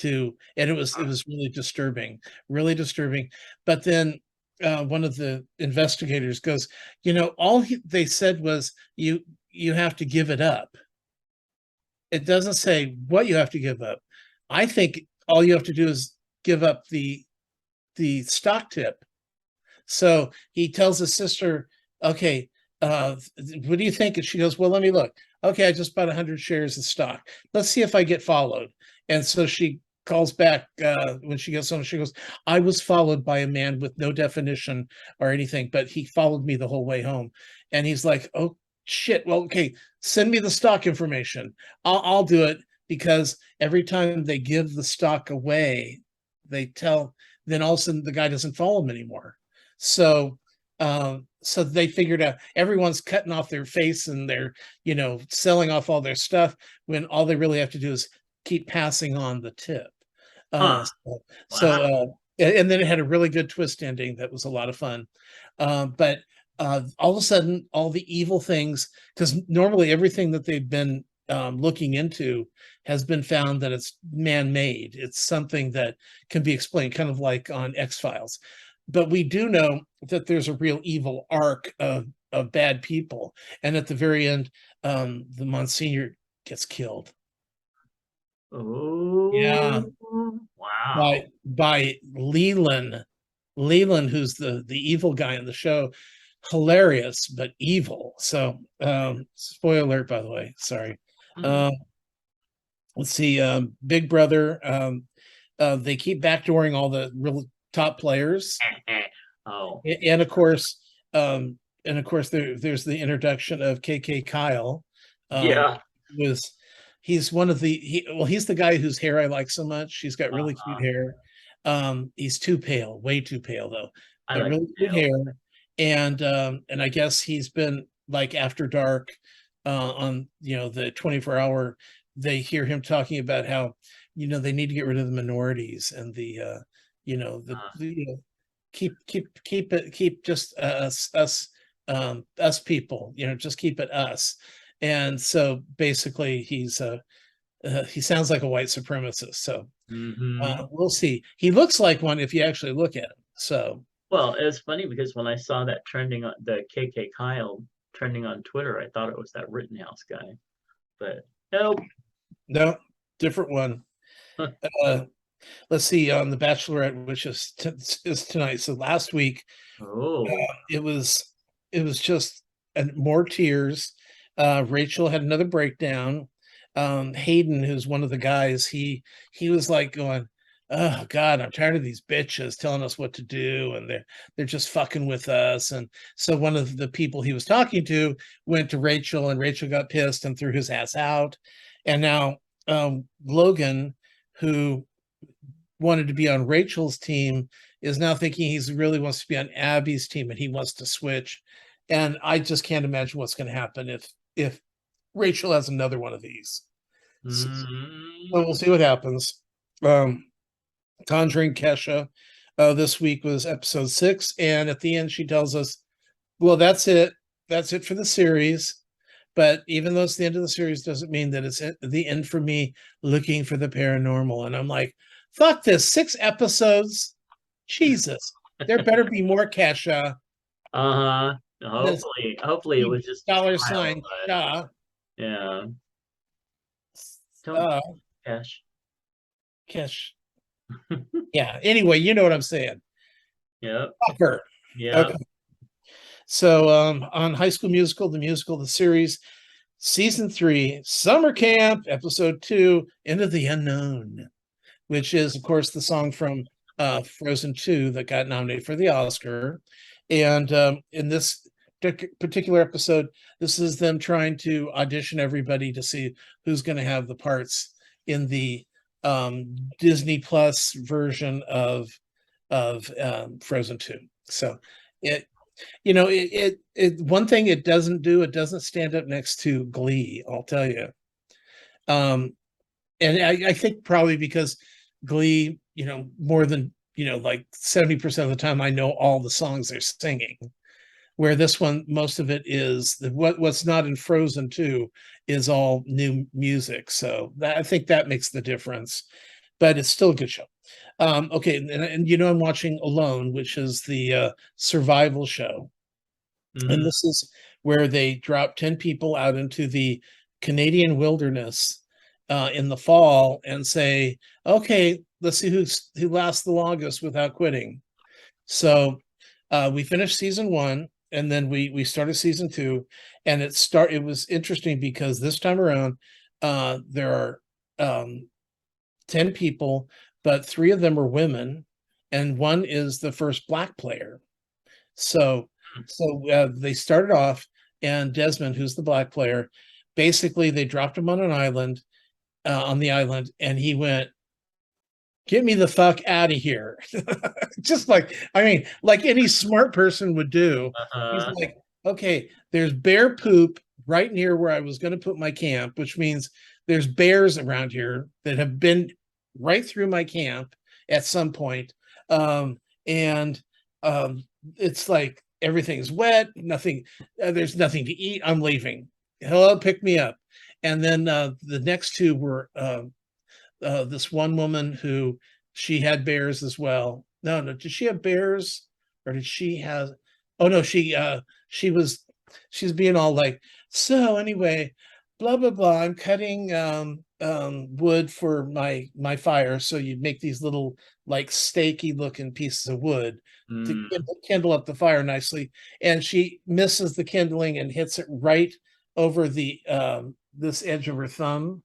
and it was really disturbing. But then one of the investigators goes, they said was you have to give it up. It doesn't say what you have to give up. I think all you have to do is give up the stock tip. So he tells his sister, okay, what do you think? And she goes, well, let me look. Okay, I just bought 100 shares of stock. Let's see if I get followed. And so she calls back when she gets home. She goes, I was followed by a man with no definition or anything, but he followed me the whole way home. And he's like, oh, shit. Well, okay, send me the stock information. I'll do it, because every time they give the stock away, they tell, then all of a sudden the guy doesn't follow them anymore. So so they figured out everyone's cutting off their face and they're, selling off all their stuff, when all they really have to do is keep passing on the tip. Huh. So, Wow. and then it had a really good twist ending that was a lot of fun. But all of a sudden, all the evil things, because normally everything that they've been looking into has been found that it's man-made. It's something that can be explained, kind of like on X-Files. But we do know that there's a real evil arc of bad people, and at the very end, the Monsignor gets killed. Yeah, Oh, wow. by Leland. Leland, who's the evil guy in the show, hilarious but evil. So, spoiler alert, by the way. Sorry. Hmm. Um, let's see. Big Brother. They keep backdooring all the real top players, Oh, and of course, there's the introduction of KK Kyle. Um, yeah. was He's one of he's the guy whose hair I like so much. He's got really cute Uh-huh. hair. He's too pale, way too pale though, I but like really cute Dale. hair. And I guess he's been like after dark, on the 24-hour. They hear him talking about how they need to get rid of the minorities and Uh, keep just us people, just keep it us. And so basically he sounds like a white supremacist. So mm-hmm. we'll see. He looks like one if you actually look at him. So Well, it was funny because when I saw that trending on the KK Kyle trending on Twitter, I thought it was that Rittenhouse guy, but nope. no, different one. uh let's see, on the Bachelorette, which is tonight. So last week, Oh, it was just more tears. Rachel had another breakdown. Hayden, who's one of the guys, he was like going, "Oh God, I'm tired of these bitches telling us what to do, and they're just fucking with us." And so one of the people he was talking to went to Rachel, and Rachel got pissed and threw his ass out. And now Logan, who wanted to be on Rachel's team, is now thinking he really wants to be on Abby's team and he wants to switch. And I just can't imagine what's going to happen if Rachel has another one of these. So we'll mm, see what happens. Conjuring Kesha this week was episode 6, and at the end she tells us, "Well, that's it. That's it for the series." But even though it's the end of the series, doesn't mean that it's the end for me looking for the paranormal. And I'm like, fuck this. 6 episodes. Jesus. There better be more Kesha. uh-huh. This Hopefully it was just a dollar trial, sign but Shah. yeah. Don't Uh cash. Kesh. Yeah. Anyway, you know what I'm saying. Yep. Fuck her. Yep. Okay. So on High School Musical, the musical, the series, season 3, summer camp, episode 2, Into the Unknown, which is, of course, the song from Frozen 2 that got nominated for the Oscar. And in this particular episode, this is them trying to audition everybody to see who's going to have the parts in the Disney Plus version of Frozen 2. So it one thing it doesn't do, it doesn't stand up next to Glee, I'll tell you. Um, and I think probably because Glee, more than like 70% of the time, I know all the songs they're singing. Where this one, most of it is what's not in Frozen 2 is all new music. So I think that makes the difference. But it's still a good show. Okay, and I'm watching Alone, which is the survival show. And Hmm. this is where they drop 10 people out into the Canadian wilderness in the fall and say, okay, let's see who lasts the longest without quitting. So We finished season one, and then we started season two, and it was interesting because this time around, there are 10 people, but three of them are women, and one is the first Black player. So, they started off, and Desmond, who's the Black player, basically they dropped him on an island, on the island, and he went, "Get me the fuck out of here." Just like, I mean, like any smart person would do. He's Uh-huh. like, okay, there's bear poop right near where I was going to put my camp, which means there's bears around here that have been right through my camp at some point. And it's like everything's wet, nothing, there's nothing to eat. I'm leaving. Hello, pick me up. And then the next two were this one woman who, she had bears as well. No, no, did she have bears or did she have? Oh no, she was she's being all like, so anyway, blah blah blah. I'm cutting wood for my fire. So you make these little like steaky looking pieces of wood to Mm. kindle up the fire nicely. And she misses the kindling and hits it right over the this edge of her thumb,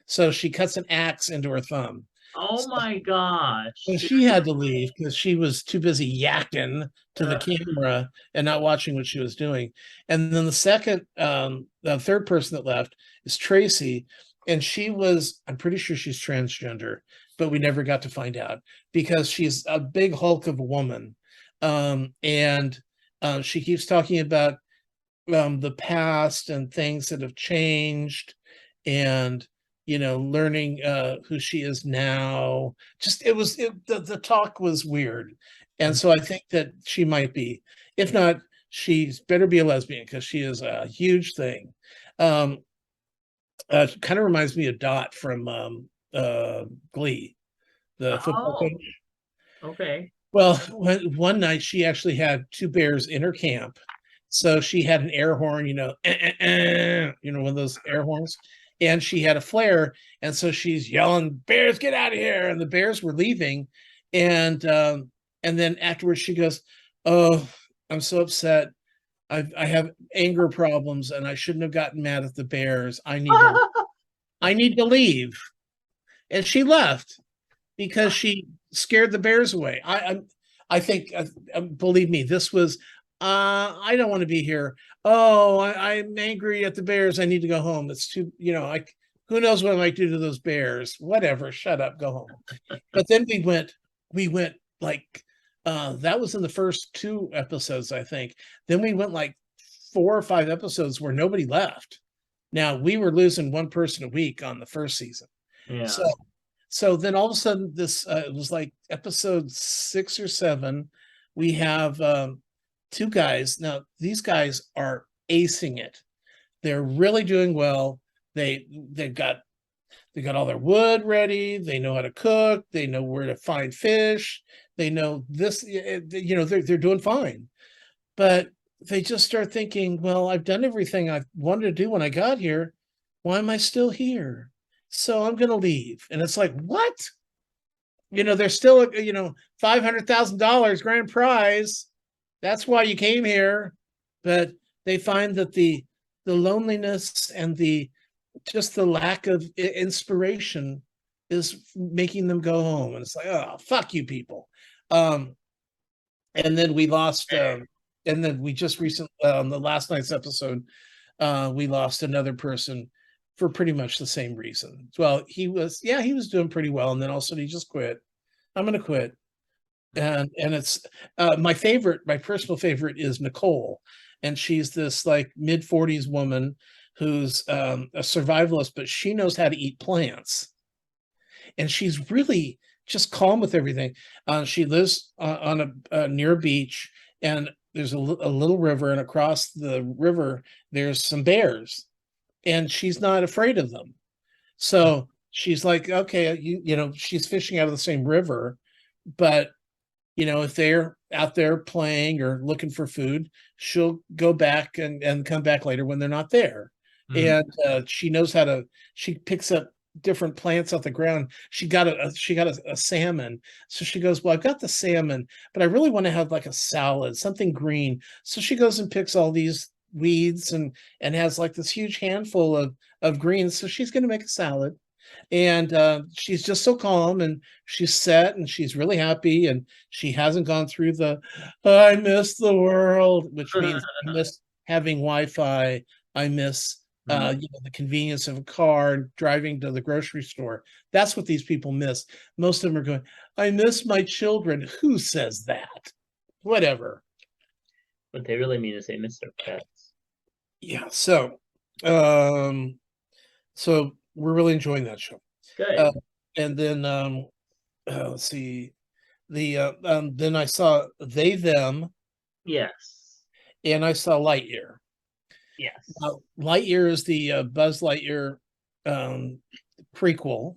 so she cuts an axe into her thumb. Oh So, my gosh. so she had to leave because she was too busy yakking to the Uh, camera and not watching what she was doing. And then the third person that left is Tracy. And she was, I'm pretty sure she's transgender, but we never got to find out because she's a big hulk of a woman. And she keeps talking about the past and things that have changed, and learning who she is now. Just the talk was weird, and so I think that she might be, if not, she's better be a lesbian because she is a huge thing. um Kind of reminds me of Dot from Glee, the football oh, coach. okay. Well, one night she actually had two bears in her camp. So she had an air horn, one of those air horns, and she had a flare. And so she's yelling, "Bears, get out of here!" And the bears were leaving. And then afterwards she goes, "Oh, I'm so upset. I have anger problems, and I shouldn't have gotten mad at the bears. I need to leave." And she left because she scared the bears away. I think, believe me, this was. I don't want to be here. Oh, I'm angry at the bears. I need to go home. It's too, like, who knows what I might do to those bears? Whatever. Shut up. Go home. But then we went like, that was in the first two episodes, I think. Then we went like 4 or 5 episodes where nobody left. Now we were losing one person a week on the first season. So Yeah. so then all of a sudden, this it was like episode 6 or 7. We have two guys. Now these guys are acing it. They're really doing well. They've got all their wood ready. They know how to cook. They know where to find fish. They know this. They're doing fine. But they just start thinking, well, I've done everything I wanted to do when I got here. Why am I still here? So I'm going to leave. And it's like, what? There's still, $500,000 grand prize. That's why you came here. But they find that the loneliness and the lack of inspiration is making them go home. And it's like, oh, fuck you people. Um, and then we lost, and then we just recently, on the last night's episode, we lost another person for pretty much the same reason. Well, he was doing pretty well, and then all of a sudden he just quit. I'm going to quit. And it's my personal favorite is Nicole, and she's this like mid-40s woman who's a survivalist, but she knows how to eat plants, and she's really just calm with everything. She lives on a near a beach, and there's a little river, and across the river there's some bears, and she's not afraid of them. So she's like, okay, she's fishing out of the same river, but if they're out there playing or looking for food, she'll go back and come back later when they're not there. Mm. And she knows how to. She picks up different plants off the ground. She got a salmon. So she goes, well, I've got the salmon, but I really want to have like a salad, something green. So she goes and picks all these weeds and has like this huge handful of greens. So she's going to make a salad. And she's just so calm and she's set and she's really happy and she hasn't gone through the I miss the world, which means I miss having Wi-Fi. I miss the convenience of a car, driving to the grocery store. That's what these people miss. Most of them are going, I miss my children. Who says that? Whatever. What they really mean is they miss their pets. Yeah. Um, so we're really enjoying that show. Uh, Good. and then let's see, then I saw They Them, Yes. and I saw Lightyear. Yes. Lightyear is the Buzz Lightyear um, prequel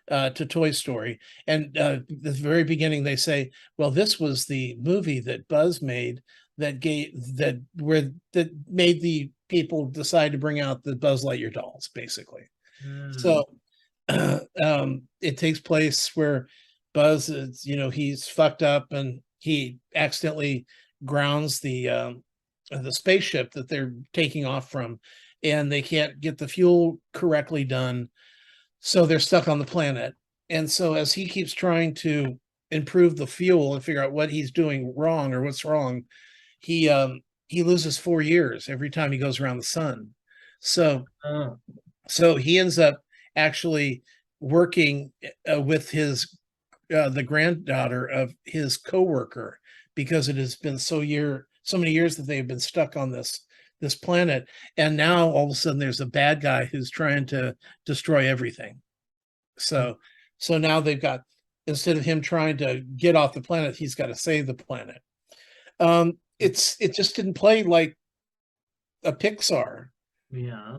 to Toy Story. And the very beginning, they say, "Well, this was the movie that Buzz made that made the people decide to bring out the Buzz Lightyear dolls, basically." Mm. So it takes place where Buzz is, he's fucked up and he accidentally grounds the spaceship that they're taking off from, and they can't get the fuel correctly done, so they're stuck on the planet. And so as he keeps trying to improve the fuel and figure out what he's doing wrong or what's wrong, he loses 4 years every time he goes around the sun. So Oh. so he ends up actually working with the granddaughter of his coworker, because it has been so many years that they've been stuck on this planet, and now all of a sudden there's a bad guy who's trying to destroy everything. So so now they've got, instead of him trying to get off the planet, he's got to save the planet. It just didn't play like a Pixar. Yeah.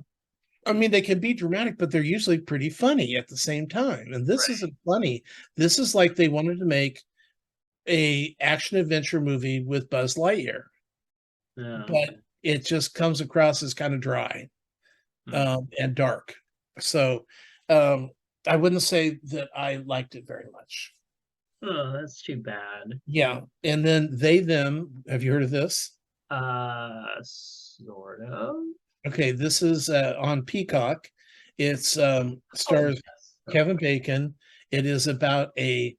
I mean, they can be dramatic, but they're usually pretty funny at the same time. And this Right. isn't funny. This is like they wanted to make a action adventure movie with Buzz Lightyear, Yeah. but it just comes across as kind of dry Mm. and dark. So um, I wouldn't say that I liked it very much. Oh, that's too bad. Yeah. And then They Them. Have you heard of this? Sort of. Okay, this is on Peacock. It's Oh, stars yes. Kevin Bacon. It is about a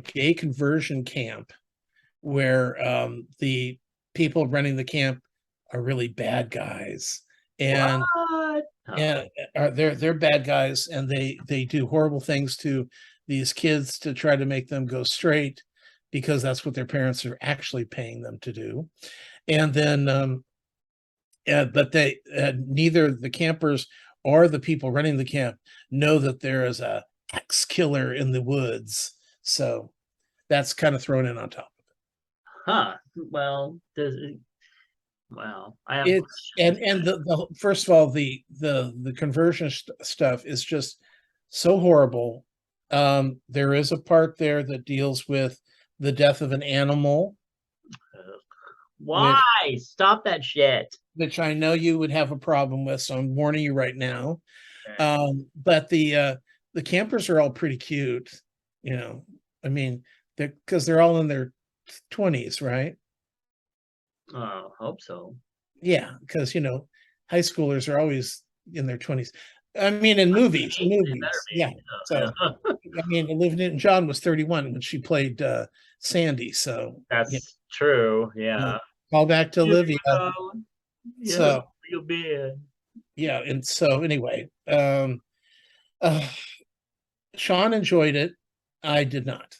gay conversion camp where the people running the camp are really bad guys, and What? Oh. and they're bad guys, and they do horrible things to these kids to try to make them go straight, because that's what their parents are actually paying them to do. And then but they neither the campers or the people running the camp know that there is a ex killer in the woods, so that's kind of thrown in on top. Huh. Well, does it, well, I have It's questions. and the first of all, the conversion stuff is just so horrible. There is a part there that deals with the death of an animal, Ugh. which Why? Stop that shit. I know you would have a problem with, so I'm warning you right now. Okay. But the campers are all pretty cute, you know. I mean, they're all in their 20s, right? Oh, hope so. Yeah, because high schoolers are always in their 20s. I mean, in movies, They better yeah. be. So Yeah. I mean, Olivia Newton-John was 31 when she played Sandy. So That's true. yeah, Yeah. call back to You Olivia. know, yeah, So you'll be in. yeah, and so anyway, uh, Sean enjoyed it. I did not.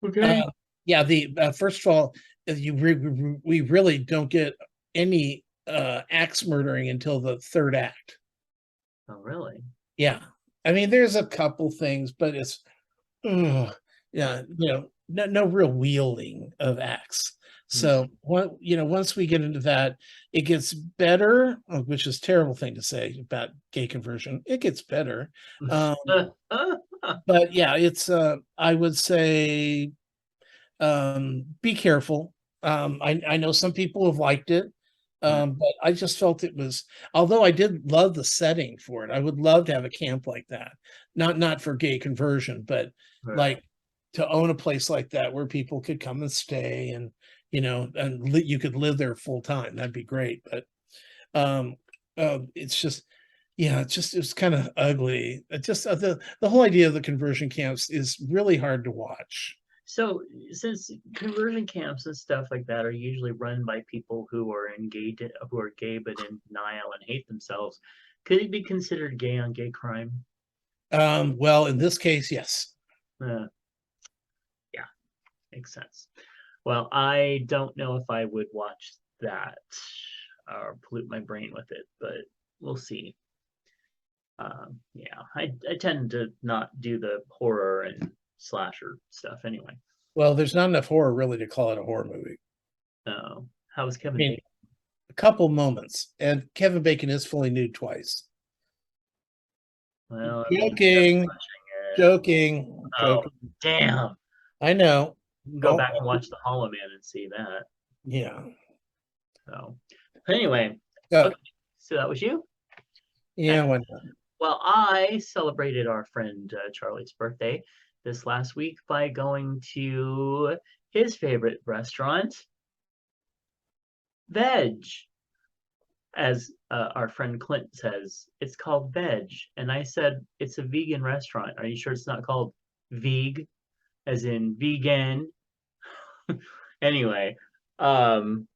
Okay. Uh, yeah, the first of all, we really don't get any axe murdering until the third act. Oh, really? Yeah, I mean, there's a couple things, but it's ugh, Uh, yeah, no real wielding of axe. mm, So once we get into that, it gets better, which is a terrible thing to say about gay conversion. It gets better, um, but yeah, it's I would say be careful. I know some people have liked it. But I just felt it was, although I did love the setting for it, I would love to have a camp like that. Not for gay conversion, but Right. like to own a place like that where people could come and stay and, and you could live there full time. That'd be great. But um, it's just, yeah, it's kind of ugly. It just the whole idea of the conversion camps is really hard to watch. So, since conversion camps and stuff like that are usually run by people who are gay but in denial and hate themselves, could it be considered gay on gay crime? Well, in this case, yes. Uh, yeah, makes sense. Well, I don't know if I would watch that or pollute my brain with it, but we'll see. Yeah, I tend to not do the horror and slasher stuff anyway. Well, there's not enough horror really to call it a horror movie. How was I Kevin mean, Bacon? a couple moments, and Kevin Bacon is fully nude twice. Well, it won't be us Joking, watching it. joking, Oh, joking. damn. I know. You can go Don't. back and watch The Hollow Man and see that. Yeah. So, anyway, Uh, okay. So that was you. yeah. Why not? Well, I celebrated our friend Charlie's birthday this last week by going to his favorite restaurant, Veg. As our friend Clint says, it's called Veg. And I said, it's a vegan restaurant. Are you sure it's not called Veg, as in vegan? Anyway, um,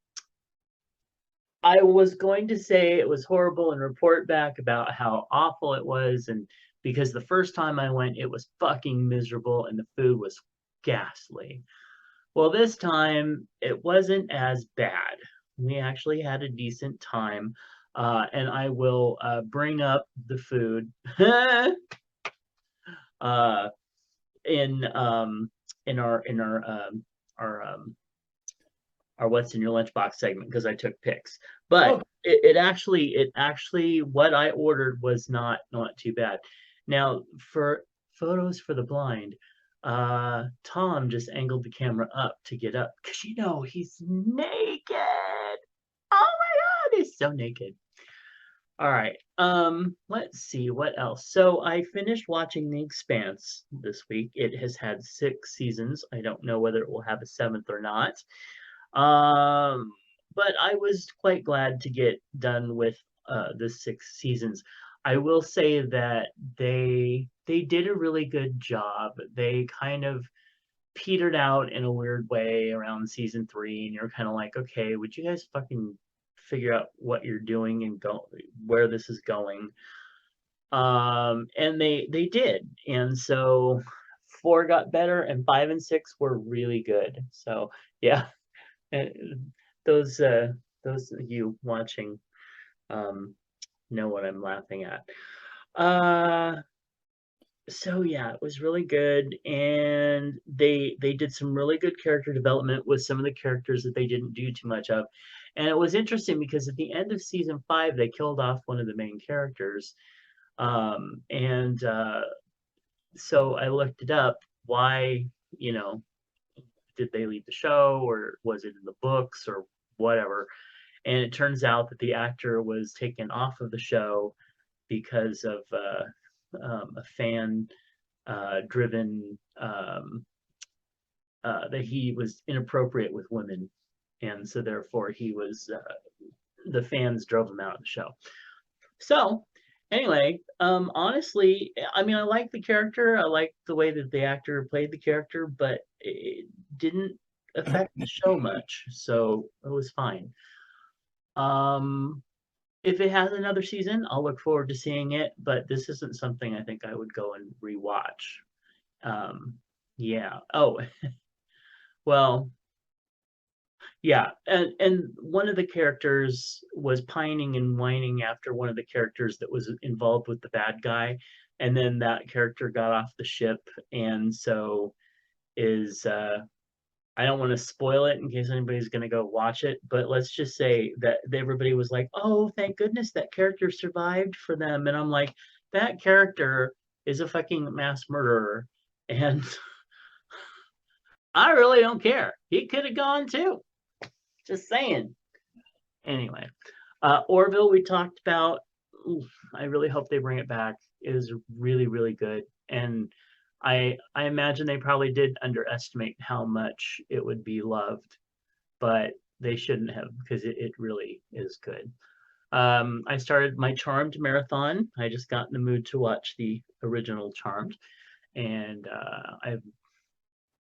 I was going to say it was horrible and report back about how awful it was. And because the first time I went, it was fucking miserable and the food was ghastly. Well, this time it wasn't as bad. We actually had a decent time. And I will bring up the food uh, in our our what's in your lunchbox segment because I took pics. But Oh, it actually what I ordered was not too bad. Now for photos for the blind, Tom just angled the camera up to get up because he's naked. Oh my god, he's so naked. All right. Let's see what else. So I finished watching The Expanse this week. It has had 6 seasons. I don't know whether it will have a seventh or not. Um, but I was quite glad to get done with the 6 seasons. I will say that they did a really good job. They kind of petered out in a weird way around season 3, and you're kind of like, okay, would you guys fucking figure out what you're doing and go where this is going? And they did, and so 4 got better, and 5 and 6 were really good. So yeah, and those of you watching um, know what I'm laughing at. Uh, so yeah, it was really good, and they did some really good character development with some of the characters that they didn't do too much of. And it was interesting because at the end of season 5, they killed off one of the main characters. And so I looked it up. Why, you know, did they leave the show, or was it in the books, or whatever? And it turns out that the actor was taken off of the show because of a fan driven that he was inappropriate with women, and so therefore he was the fans drove him out of the show. So anyway, honestly, I mean, I like the character. I like the way that the actor played the character, but it didn't affect the show much, so it was fine. Um, if it has another season, I'll look forward to seeing it, but this isn't something I think I would go and rewatch. Yeah. Oh, well, yeah. And one of the characters was pining and whining after one of the characters that was involved with the bad guy, and then that character got off the ship, and so is I don't want to spoil it in case anybody's going to go watch it, but let's just say that everybody was like, "Oh, thank goodness that character survived for them." And I'm like, "That character is a fucking mass murderer." And I really don't care. He could have gone too. Just saying. Anyway, Orville we talked about. Oof, I really hope they bring it back. It is really, really good. And I imagine they probably did underestimate how much it would be loved, but they shouldn't have because it really is good. I started my Charmed marathon. I just got in the mood to watch the original Charmed, and I've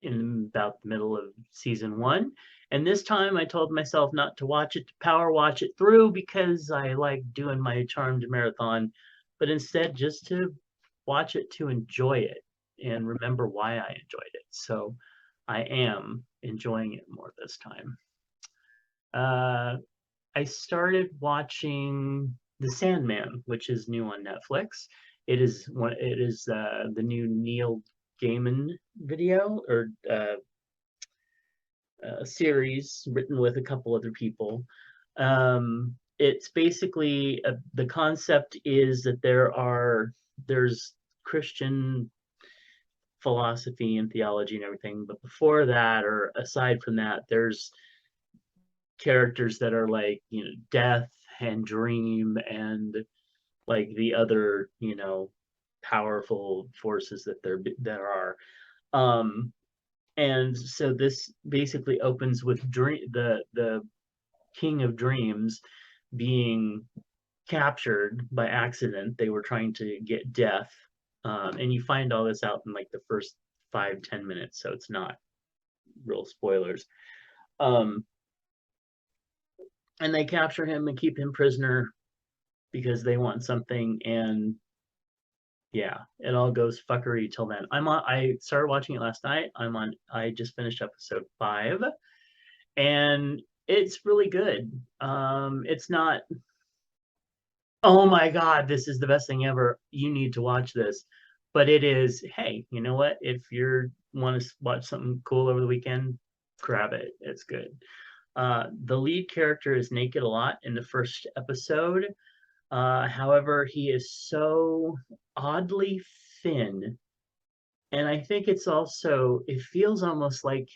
in about the middle of season one. And this time I told myself not to watch it to power watch it through because I like doing my Charmed marathon, but instead just to watch it to enjoy it and remember why I enjoyed it. So I am enjoying it more this time. Uh, I started watching The Sandman, which is new on Netflix. It is the new Neil Gaiman video or series written with a couple other people. It's basically the concept is that there's Christian philosophy and theology and everything, but before that or aside from that, there's characters that are like death and dream and like the other powerful forces there are. And so this basically opens with the king of dreams being captured by accident. They were trying to get death, and you find all this out in like the first 5-10 minutes, so it's not real spoilers. um and they capture him and keep him prisoner because they want something. And yeah, it all goes fuckery till then. I started watching it last night. I just finished episode 5, and it's really good. It's not, oh my god, this is the best thing ever, you need to watch this. But it is, hey, you know what? If you want to watch something cool over the weekend, grab it. It's good. The lead character is naked a lot in the first episode. However, he is so oddly thin. And I think it feels almost like,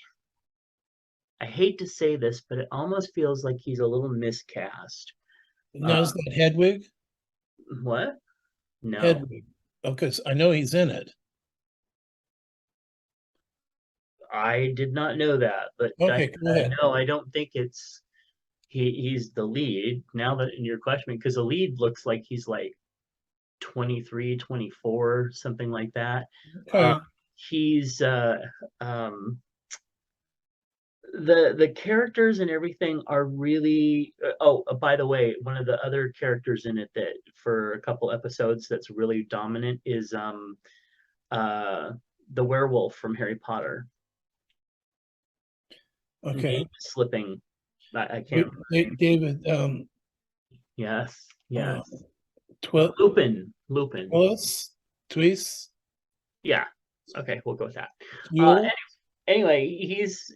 I hate to say this, but it almost feels like he's a little miscast. Now Uh, is that Hedwig? what? No, Hedwig. Okay, so I know he's in it. I did not know that, but Okay, go ahead. no, I don't think he's the lead now that in your question, because the lead looks like he's like 23, 24, something like that. Uh, Okay. he's the characters and everything are really by the way, one of the other characters in it that for a couple episodes that's really dominant is uh the werewolf from Harry Potter. Name Okay. is slipping. I can't remember the name. David Yes, uh yes. Twi- Lupin. Twillis, Twice, Yeah. Okay, we'll go with that. Uh, Yule. anyway, he's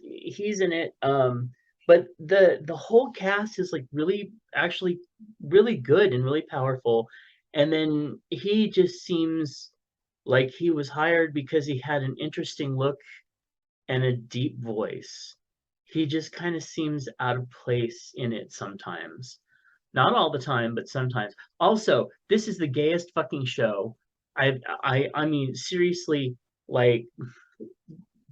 in it. But the whole cast is like really, actually, really good and really powerful. And then he just seems like he was hired because he had an interesting look and a deep voice. He just kind of seems out of place in it sometimes. Not all the time, but sometimes. Also, this is the gayest fucking show. I mean, seriously, like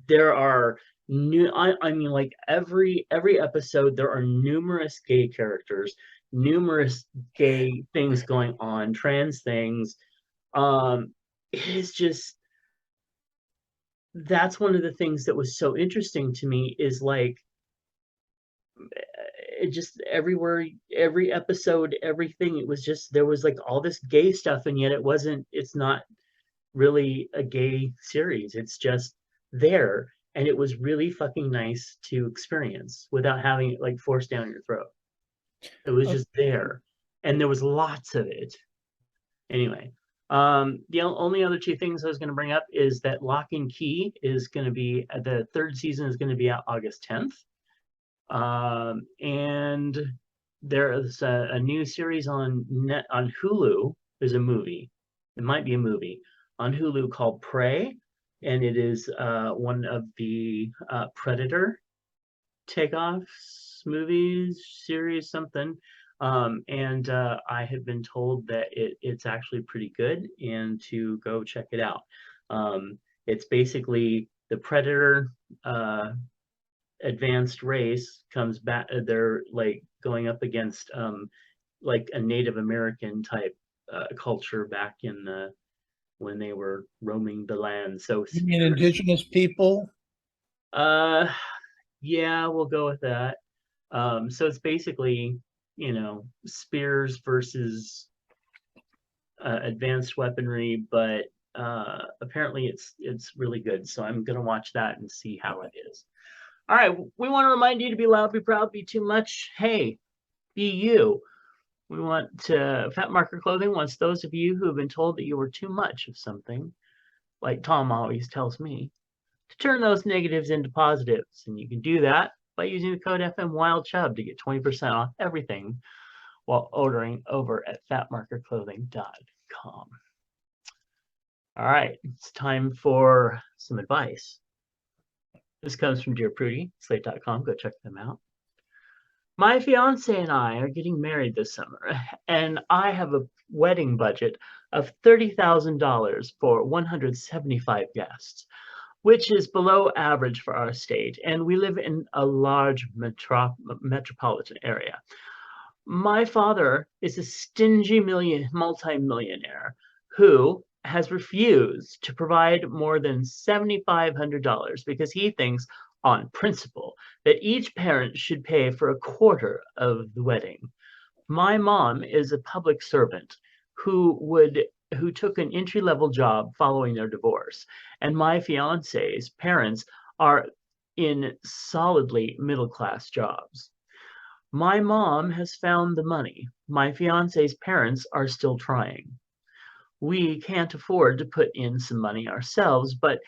there are I mean, like every episode there are numerous gay characters, numerous gay things going on, trans things. It is just, that's one of the things that was so interesting to me is like it just everywhere, every episode, everything, it was just there was like all this gay stuff, and yet it's not really a gay series. It's just there. And it was really fucking nice to experience without having it like forced down your throat. It was Okay. just there. And there was lots of it. Anyway, the only other two things I was going to bring up is that Lock and Key is going to be, the third season is going to be out August 10th. And there is a new series on Hulu. There's a movie. It might be a movie on Hulu called Prey, and it is one of the Predator takeoffs movies, series, something. And I have been told that it's actually pretty good and to go check it out. It's basically the Predator advanced race comes back. They're like going up against like a Native American type culture back in the when they were roaming the land. So You mean spears. indigenous people? Uh, yeah, we'll go with that. So it's basically, spears versus advanced weaponry, but apparently it's really good. So I'm gonna watch that and see how it is. All right, we want to remind you to be loud, be proud, be too much. Hey, be you. We want Fat Marker Clothing wants those of you who have been told that you were too much of something, like Tom always tells me, to turn those negatives into positives. And you can do that by using the code FMWildChub to get 20% off everything while ordering over at fatmarkerclothing.com. All right, it's time for some advice. This comes from Dear Prudie, slate.com. Go check them out. My fiance and I are getting married this summer, and I have a wedding budget of $30,000 for 175 guests, which is below average for our state, and we live in a large metropolitan area. My father is a stingy multimillionaire who has refused to provide more than $7,500 because he thinks, on principle, that each parent should pay for a quarter of the wedding. My mom is a public servant who took an entry-level job following their divorce, and my fiance's parents are in solidly middle-class jobs. My mom has found the money. My fiance's parents are still trying. We can't afford to put in some money ourselves, but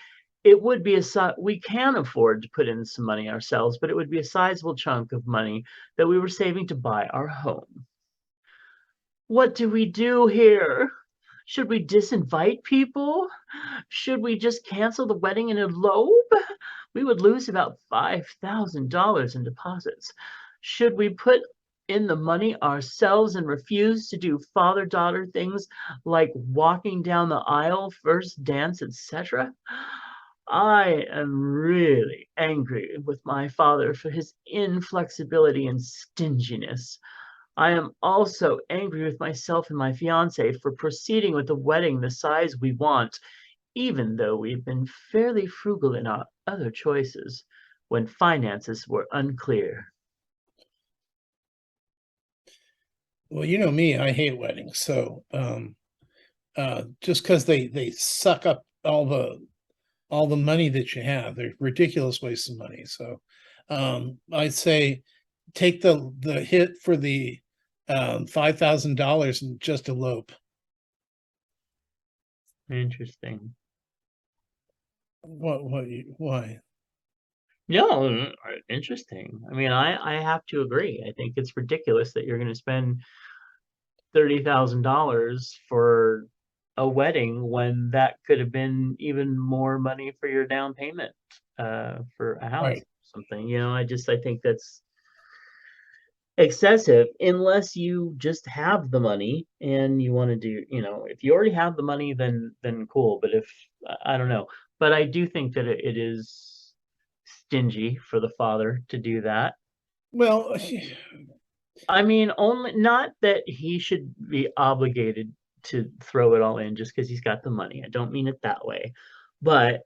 it would be we can afford to put in some money ourselves, but it would be a sizable chunk of money that we were saving to buy our home. What do we do here? Should we disinvite people? Should we just cancel the wedding and elope? We would lose about $5,000 in deposits. Should we put in the money ourselves and refuse to do father-daughter things like walking down the aisle, first dance, etc.? I am really angry with my father for his inflexibility and stinginess. I am also angry with myself and my fiance for proceeding with the wedding the size we want, even though we've been fairly frugal in our other choices when finances were unclear. Well, you know me, I hate weddings. So just because they suck up all the money that you have, they're ridiculous waste of money. So I'd say take the hit for the $5,000 and just elope. Interesting. Why? No, interesting. I mean, I have to agree. I think it's ridiculous that you're going to spend $30,000 for a wedding when that could have been even more money for your down payment for a house Right. or something. I think that's excessive unless you just have the money and you want to do, if you already have the money, then cool. But if I don't know, but I do think that it is stingy for the father to do that. Well, I mean, only not that he should be obligated to throw it all in just because he's got the money. I don't mean it that way. But,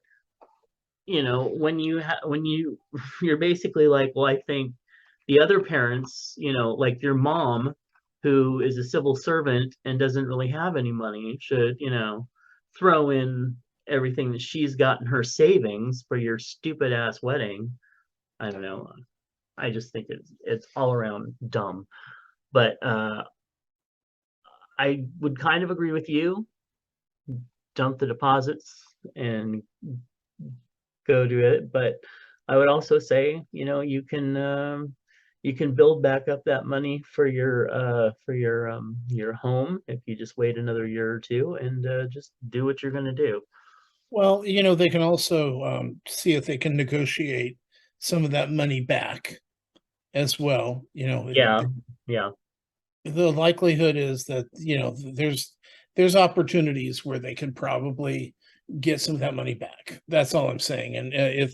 when you're basically like, well, I think the other parents, like your mom, who is a civil servant and doesn't really have any money, should, throw in everything that she's got in her savings for your stupid ass wedding. I don't know. I just think it's all around dumb. But I would kind of agree with you. Dump the deposits and go do it. But I would also say, you can build back up that money for your home if you just wait another year or two and just do what you're going to do. well, they can also see if they can negotiate some of that money back. as well. Yeah, yeah. The likelihood is that there's opportunities where they can probably get some of that money back. That's all I'm saying. And if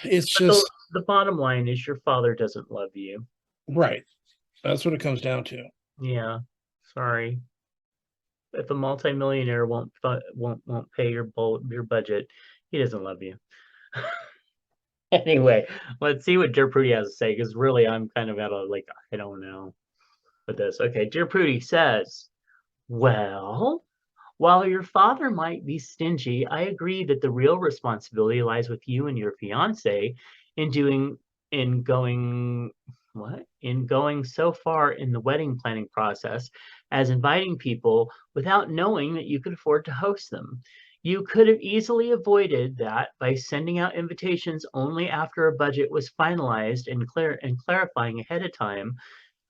it's But the just the bottom line is your father doesn't love you. right, that's what it comes down to. Yeah, sorry. If a multimillionaire won't pay your budget, he doesn't love you. Anyway, let's see what Dear Prudie has to say, because really I'm kind of at a like I don't know with this. Okay, Dear Prudie says, well, while your father might be stingy, I agree that the real responsibility lies with you and your fiance in doing in going in going so far in the wedding planning process as inviting people without knowing that you could afford to host them. You could have easily avoided that by sending out invitations only after a budget was finalized and clarifying ahead of time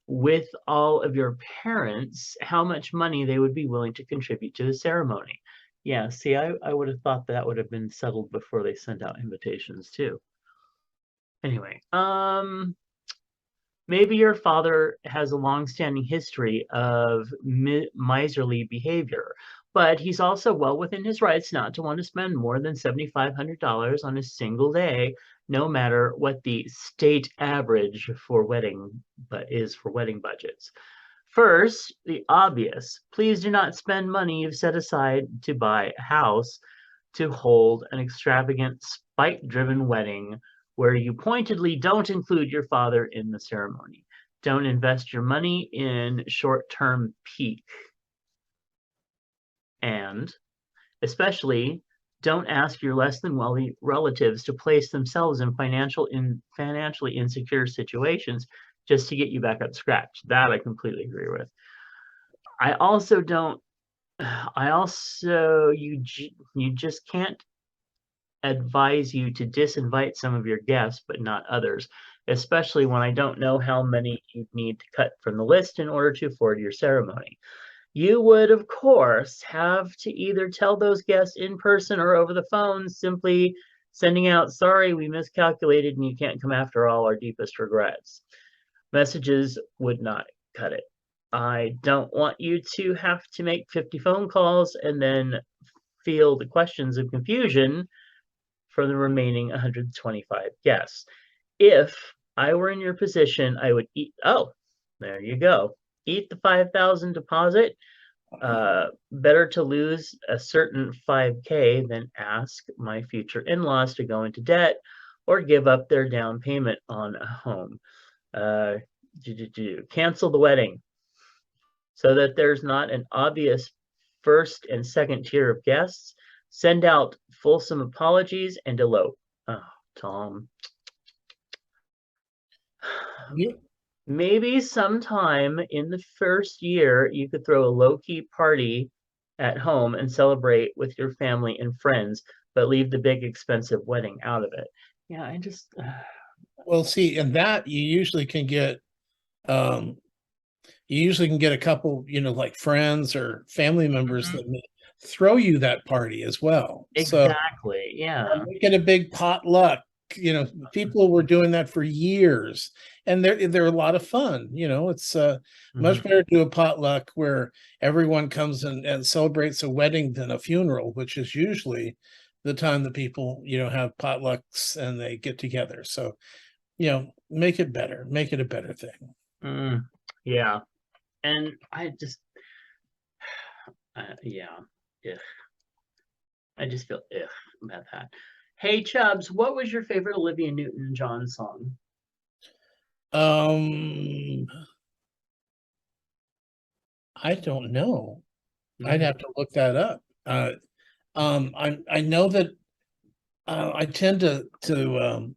with all of your parents how much money they would be willing to contribute to the ceremony. Yeah, see, I would have thought that would have been settled before they sent out invitations too. Anyway, maybe your father has a long-standing history of miserly behavior, but he's also well within his rights not to want to spend more than $7,500 on a single day, no matter what the state average for wedding budgets. First, the obvious. Please do not spend money you've set aside to buy a house to hold an extravagant, spite-driven wedding where you pointedly don't include your father in the ceremony. Don't invest your money in short-term pique. And especially, don't ask your less than wealthy relatives to place themselves in financially insecure situations just to get you back up to scratch. That I completely agree with. I also don't I also you just can't advise you to disinvite some of your guests, but not others, especially when I don't know how many you'd need to cut from the list in order to afford your ceremony. You would, of course, have to either tell those guests in person or over the phone, simply sending out, sorry, we miscalculated and you can't come after all, our deepest regrets. Messages would not cut it. I don't want you to have to make 50 phone calls and then feel the questions of confusion for the remaining 125 guests. If I were in your position, I would eat. Oh, there you go. Eat the 5,000 deposit. Better to lose a certain 5K than ask my future in-laws to go into debt or give up their down payment on a home. Uh, Cancel the wedding so that there's not an obvious first and second tier of guests. Send out fulsome apologies and elope. Oh, Tom. You, Maybe sometime in the first year, you could throw a low-key party at home and celebrate with your family and friends, but leave the big expensive wedding out of it. Yeah, I just well, see, and that um, you usually can get a couple, like friends or family members Mhm. that may throw you that party as well. So Exactly. Yeah. make it a big potluck. People were doing that for years, and they're a lot of fun. It's much Mhm. better to do a potluck where everyone comes and celebrates a wedding than a funeral, which is usually the time that people have potlucks and they get together. So make it better, make it a better thing. Mm, yeah. And I just, yeah. Ugh. I just feel ugh about that. Hey, Chubs, what was your favorite Olivia Newton-John song? Um, I don't know. I'd Mhm. have to look that up. I know that I tend to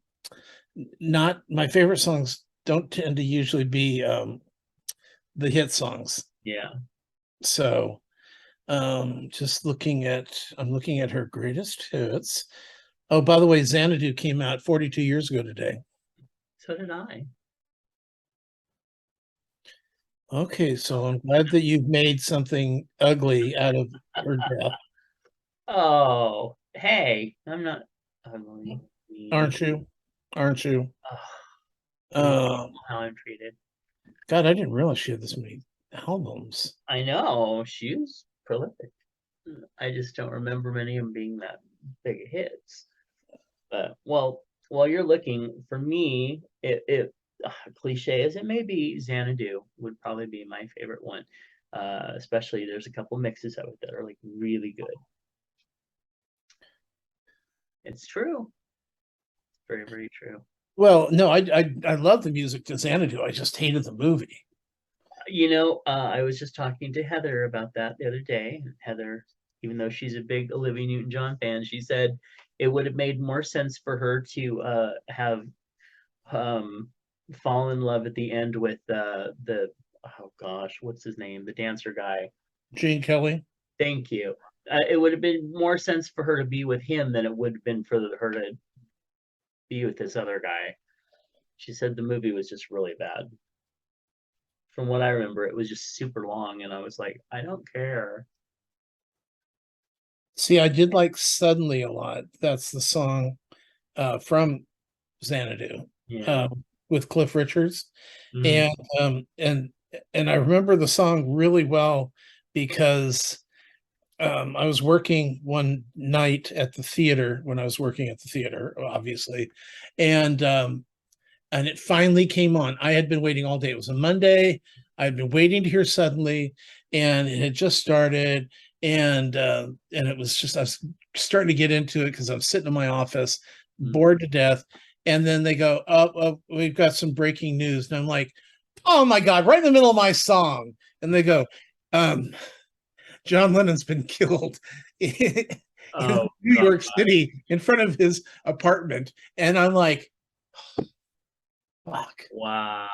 not my favorite songs don't tend to usually be the hit songs. Yeah. So just I'm looking at her greatest hits. Oh, by the way, Xanadu came out 42 years ago today. So did I. Okay, so I'm glad that you've made something ugly out of her death, Oh, hey, I'm not ugly. aren't you? Aren't you? Ugh. Uh, How I'm Treated. God, I didn't realize she had this many albums. I know she was prolific. I just don't remember many of them being that big hits. But well, while you're looking, for me, cliche as it may be, Xanadu would probably be my favorite one. Especially there's a couple mixes of it that are like really good. It's true. It's very, very true. Well, no, I love the music to Xanadu. I just hated the movie. I was just talking to Heather about that the other day. Heather, even though she's a big Olivia Newton-John fan, she said it would have made more sense for her to have um, fall in love at the end with the oh gosh, what's his name? The dancer guy. Gene Kelly. Thank you. It would have been more sense for her to be with him than it would have been for her to be with this other guy. She said the movie was just really bad. From what I remember, it was just super long, and I was like, I don't care. See, I did like Suddenly a lot. That's the song from Xanadu Yeah. uh, with Cliff Richards. Mm, And um, and and I remember the song really well because I was working one night at the theater when I was working at the theater, obviously, and and it finally came on. I had been waiting all day. It was a Monday. I had been waiting to hear Suddenly, and it had just started, and it was just I was starting to get into it because I was sitting in my office, mm. bored to death, and then they go, "Oh, we've got some breaking news," and I'm like, "Oh my god!" Right in the middle of my song, and they go, um, "John Lennon's been killed." In Oh New God. York City in front of his apartment, and I'm like, fuck. And Wow.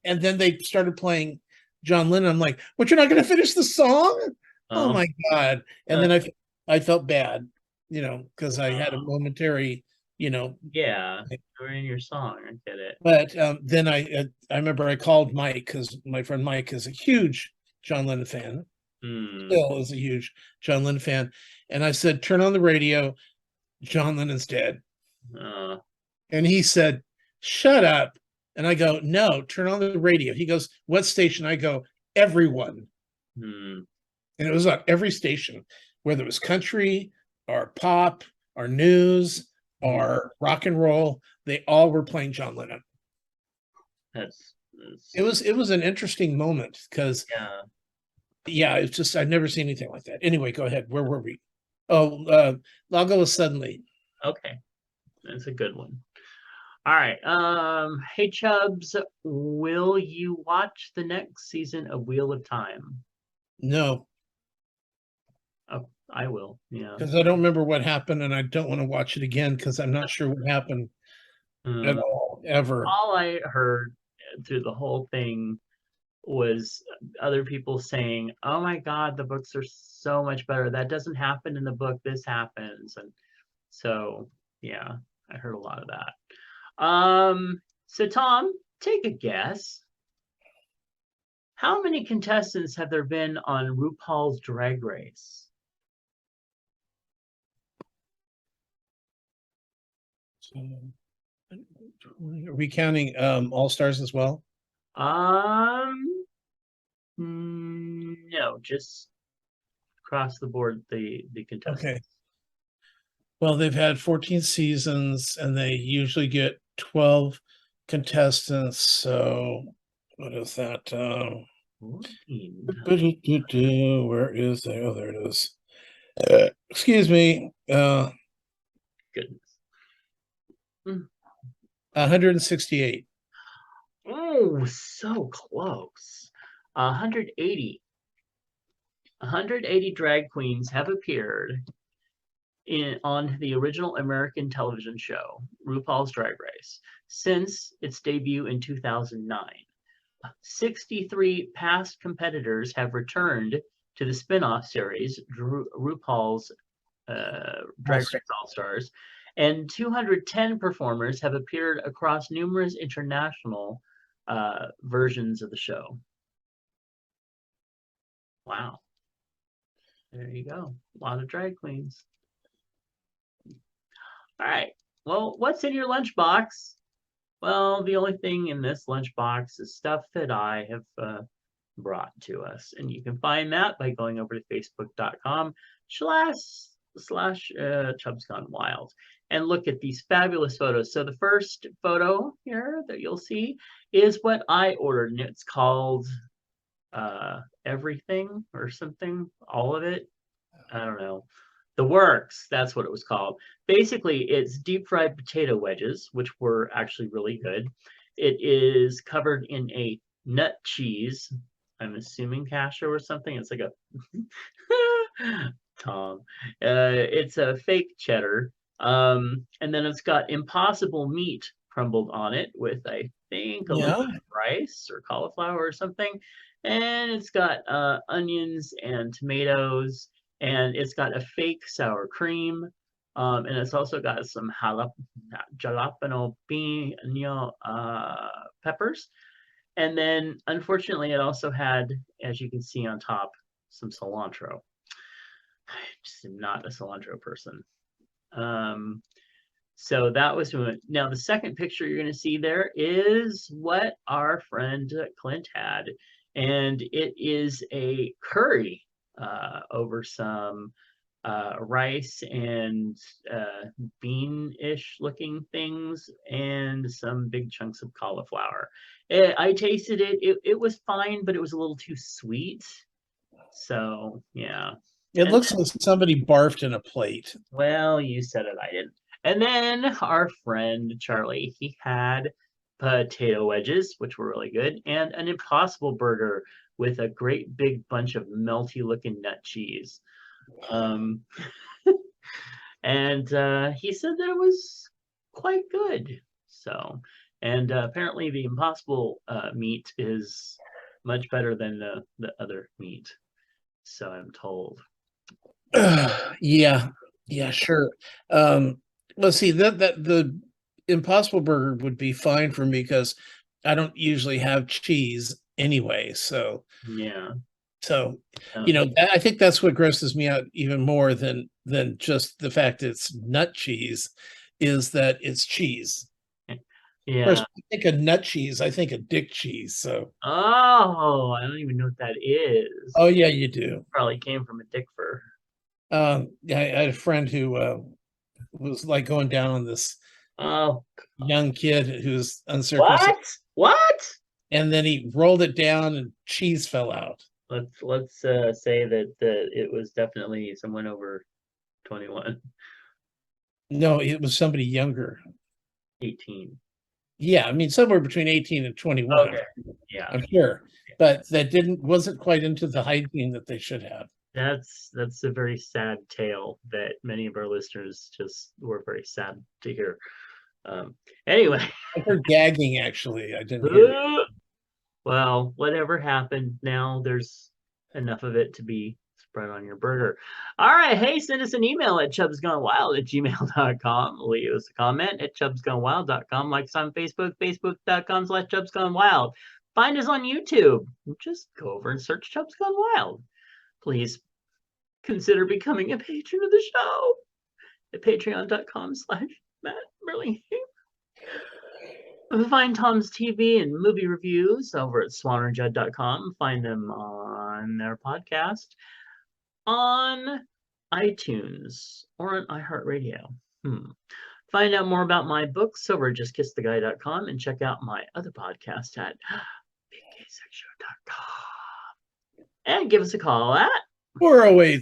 then they started playing John Lennon. I'm like, but you're not going to finish the song? Oh Oh, my god! And uh, then I felt bad, because I had a wow. momentary, you know. Yeah. You're in your song. I get it. But then I remember I called Mike because my friend Mike is a huge John Lennon fan. Hmm. Still is a huge John Lennon fan, and I said, turn on the radio. John Lennon's dead. Uh, And he said, shut up. And I go, no, turn on the radio. He goes, what station? I go, everyone. hmm. And it was on every station, whether it was country or pop or news Hmm. or rock and roll, they all were playing John Lennon. That's It was an interesting moment because yeah. yeah, it's just I've never seen anything like that. Anyway, go ahead. Where were we? Oh, I'll go with Suddenly. Okay. That's a good one. All right. Hey Chubs, will you watch the next season of Wheel of Time? No, Oh, I will. Yeah. because I don't remember what happened, and I don't want to watch it again because I'm not sure what happened at Uh, all, ever. all I heard through the whole thing was other people saying, "Oh my God, the books are so much better. That doesn't happen in the book. This happens." And so, yeah, I heard a lot of that. So Tom, take a guess. How many contestants have there been on RuPaul's Drag Race? So, are we counting All Stars as well? Um, no, just across the board the Okay. contestants. Well, they've had 14 seasons and they usually get 12 contestants. So what is that? 14. Where is that? Oh, there it is. Excuse me. Goodness. Mm. 168. Oh, so close. 180. 180 drag queens have appeared on the original American television show, RuPaul's Drag Race, since its debut in 2009. 63 past competitors have returned to the spin-off series, RuPaul's Drag Also, Race All-Stars, and 210 performers have appeared across numerous international versions of the show. Wow. There you go. A lot of drag queens. All right. Well, what's in your lunchbox? Well, the only thing in this lunchbox is stuff that I have brought to us. And you can find that by going over to facebook.com/slash Chubs Gone Wild and look at these fabulous photos. So the first photo here that you'll see is what I ordered, and it's called Everything or something, all of it. I don't know. The Works, that's what it was called. Basically, it's deep fried potato wedges, which were actually really good. It is covered in a nut cheese. I'm assuming cashew or something. It's like a Tom. It's a fake cheddar. And then it's got impossible meat crumbled on it with, I think, a little Yeah. bit of rice or cauliflower or something. And it's got onions and tomatoes, and it's got a fake sour cream. And it's also got some jalapeno pino peppers. And then, unfortunately, it also had, as you can see on top, some cilantro. I just am not a cilantro person. Um, so that was now the second picture you're going to see there is what our friend Clint had, and it is a curry over some rice and bean-ish looking things and some big chunks of cauliflower. I tasted it. It was fine, but it was a little too sweet. So yeah. It And looks like somebody barfed in a plate. well, you said it, I didn't. And then our friend Charlie, he had potato wedges, which were really good, and an Impossible Burger with a great big bunch of melty looking nut cheese. Um, and he said that it was quite good. So, and apparently the Impossible meat is much better than the other meat. So I'm told. Yeah, yeah, sure. Let's see that the Impossible Burger would be fine for me because I don't usually have cheese anyway. Yeah. So Uh, I think that's what grosses me out even more than just the fact it's nut cheese, is that it's cheese. Of course, yeah. when I think of nut cheese, I think of dick cheese. So, Oh, I don't even know what that is. oh yeah, you do. Probably came from a dick fur. I had a friend who was like going down on this Oh, young kid who's uncircumcised, what? What? and then he rolled it down and cheese fell out. Let's say that it was definitely someone over 21, No, it was somebody younger. 18. Yeah, I mean somewhere between 18 and 21, Okay. Yeah. I'm sure. But that wasn't quite into the hygiene that they should have. That's a very sad tale that many of our listeners just were very sad to hear. Anyway, I heard gagging actually. I didn't hear. well, whatever happened, now there's enough of it to be spread on your burger. All right. Hey, send us an email at chubsgonewild@gmail.com. Leave us a comment at chubsgonewild.com. Like us on Facebook, facebook.com/chubsgonewild. Find us on YouTube. Just go over and search Chubs Gone Wild. Please consider becoming a patron of the show at patreon.com/Matt Burlingame. Find Tom's TV and movie reviews over at swannerjudd.com. Find them on their podcast on iTunes or on iHeartRadio. Find out more about my books over at justkisstheguy.com and check out my other podcast at biggaysexshow.com. And give us a call at 408.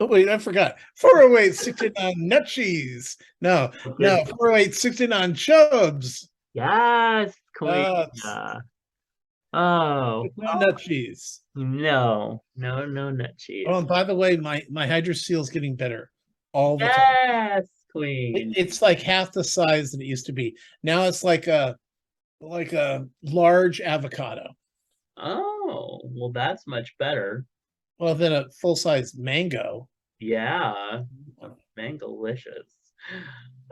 Oh wait, I forgot. 408 69 nut cheese. No, no, 408 69 Chubs. Yes, Queen. Oh, No nut cheese. no nut cheese. Oh, and by the way, my hydro seal is getting better all the time. Yes, Queen. It's like half the size that it used to be. Now it's like a large avocado. Oh, well, that's much better. Well, then a full size mango. Yeah, mangalicious.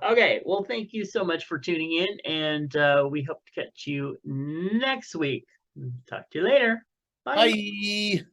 Okay, well, thank you so much for tuning in, and we hope to catch you next week. Talk to you later. Bye. Bye.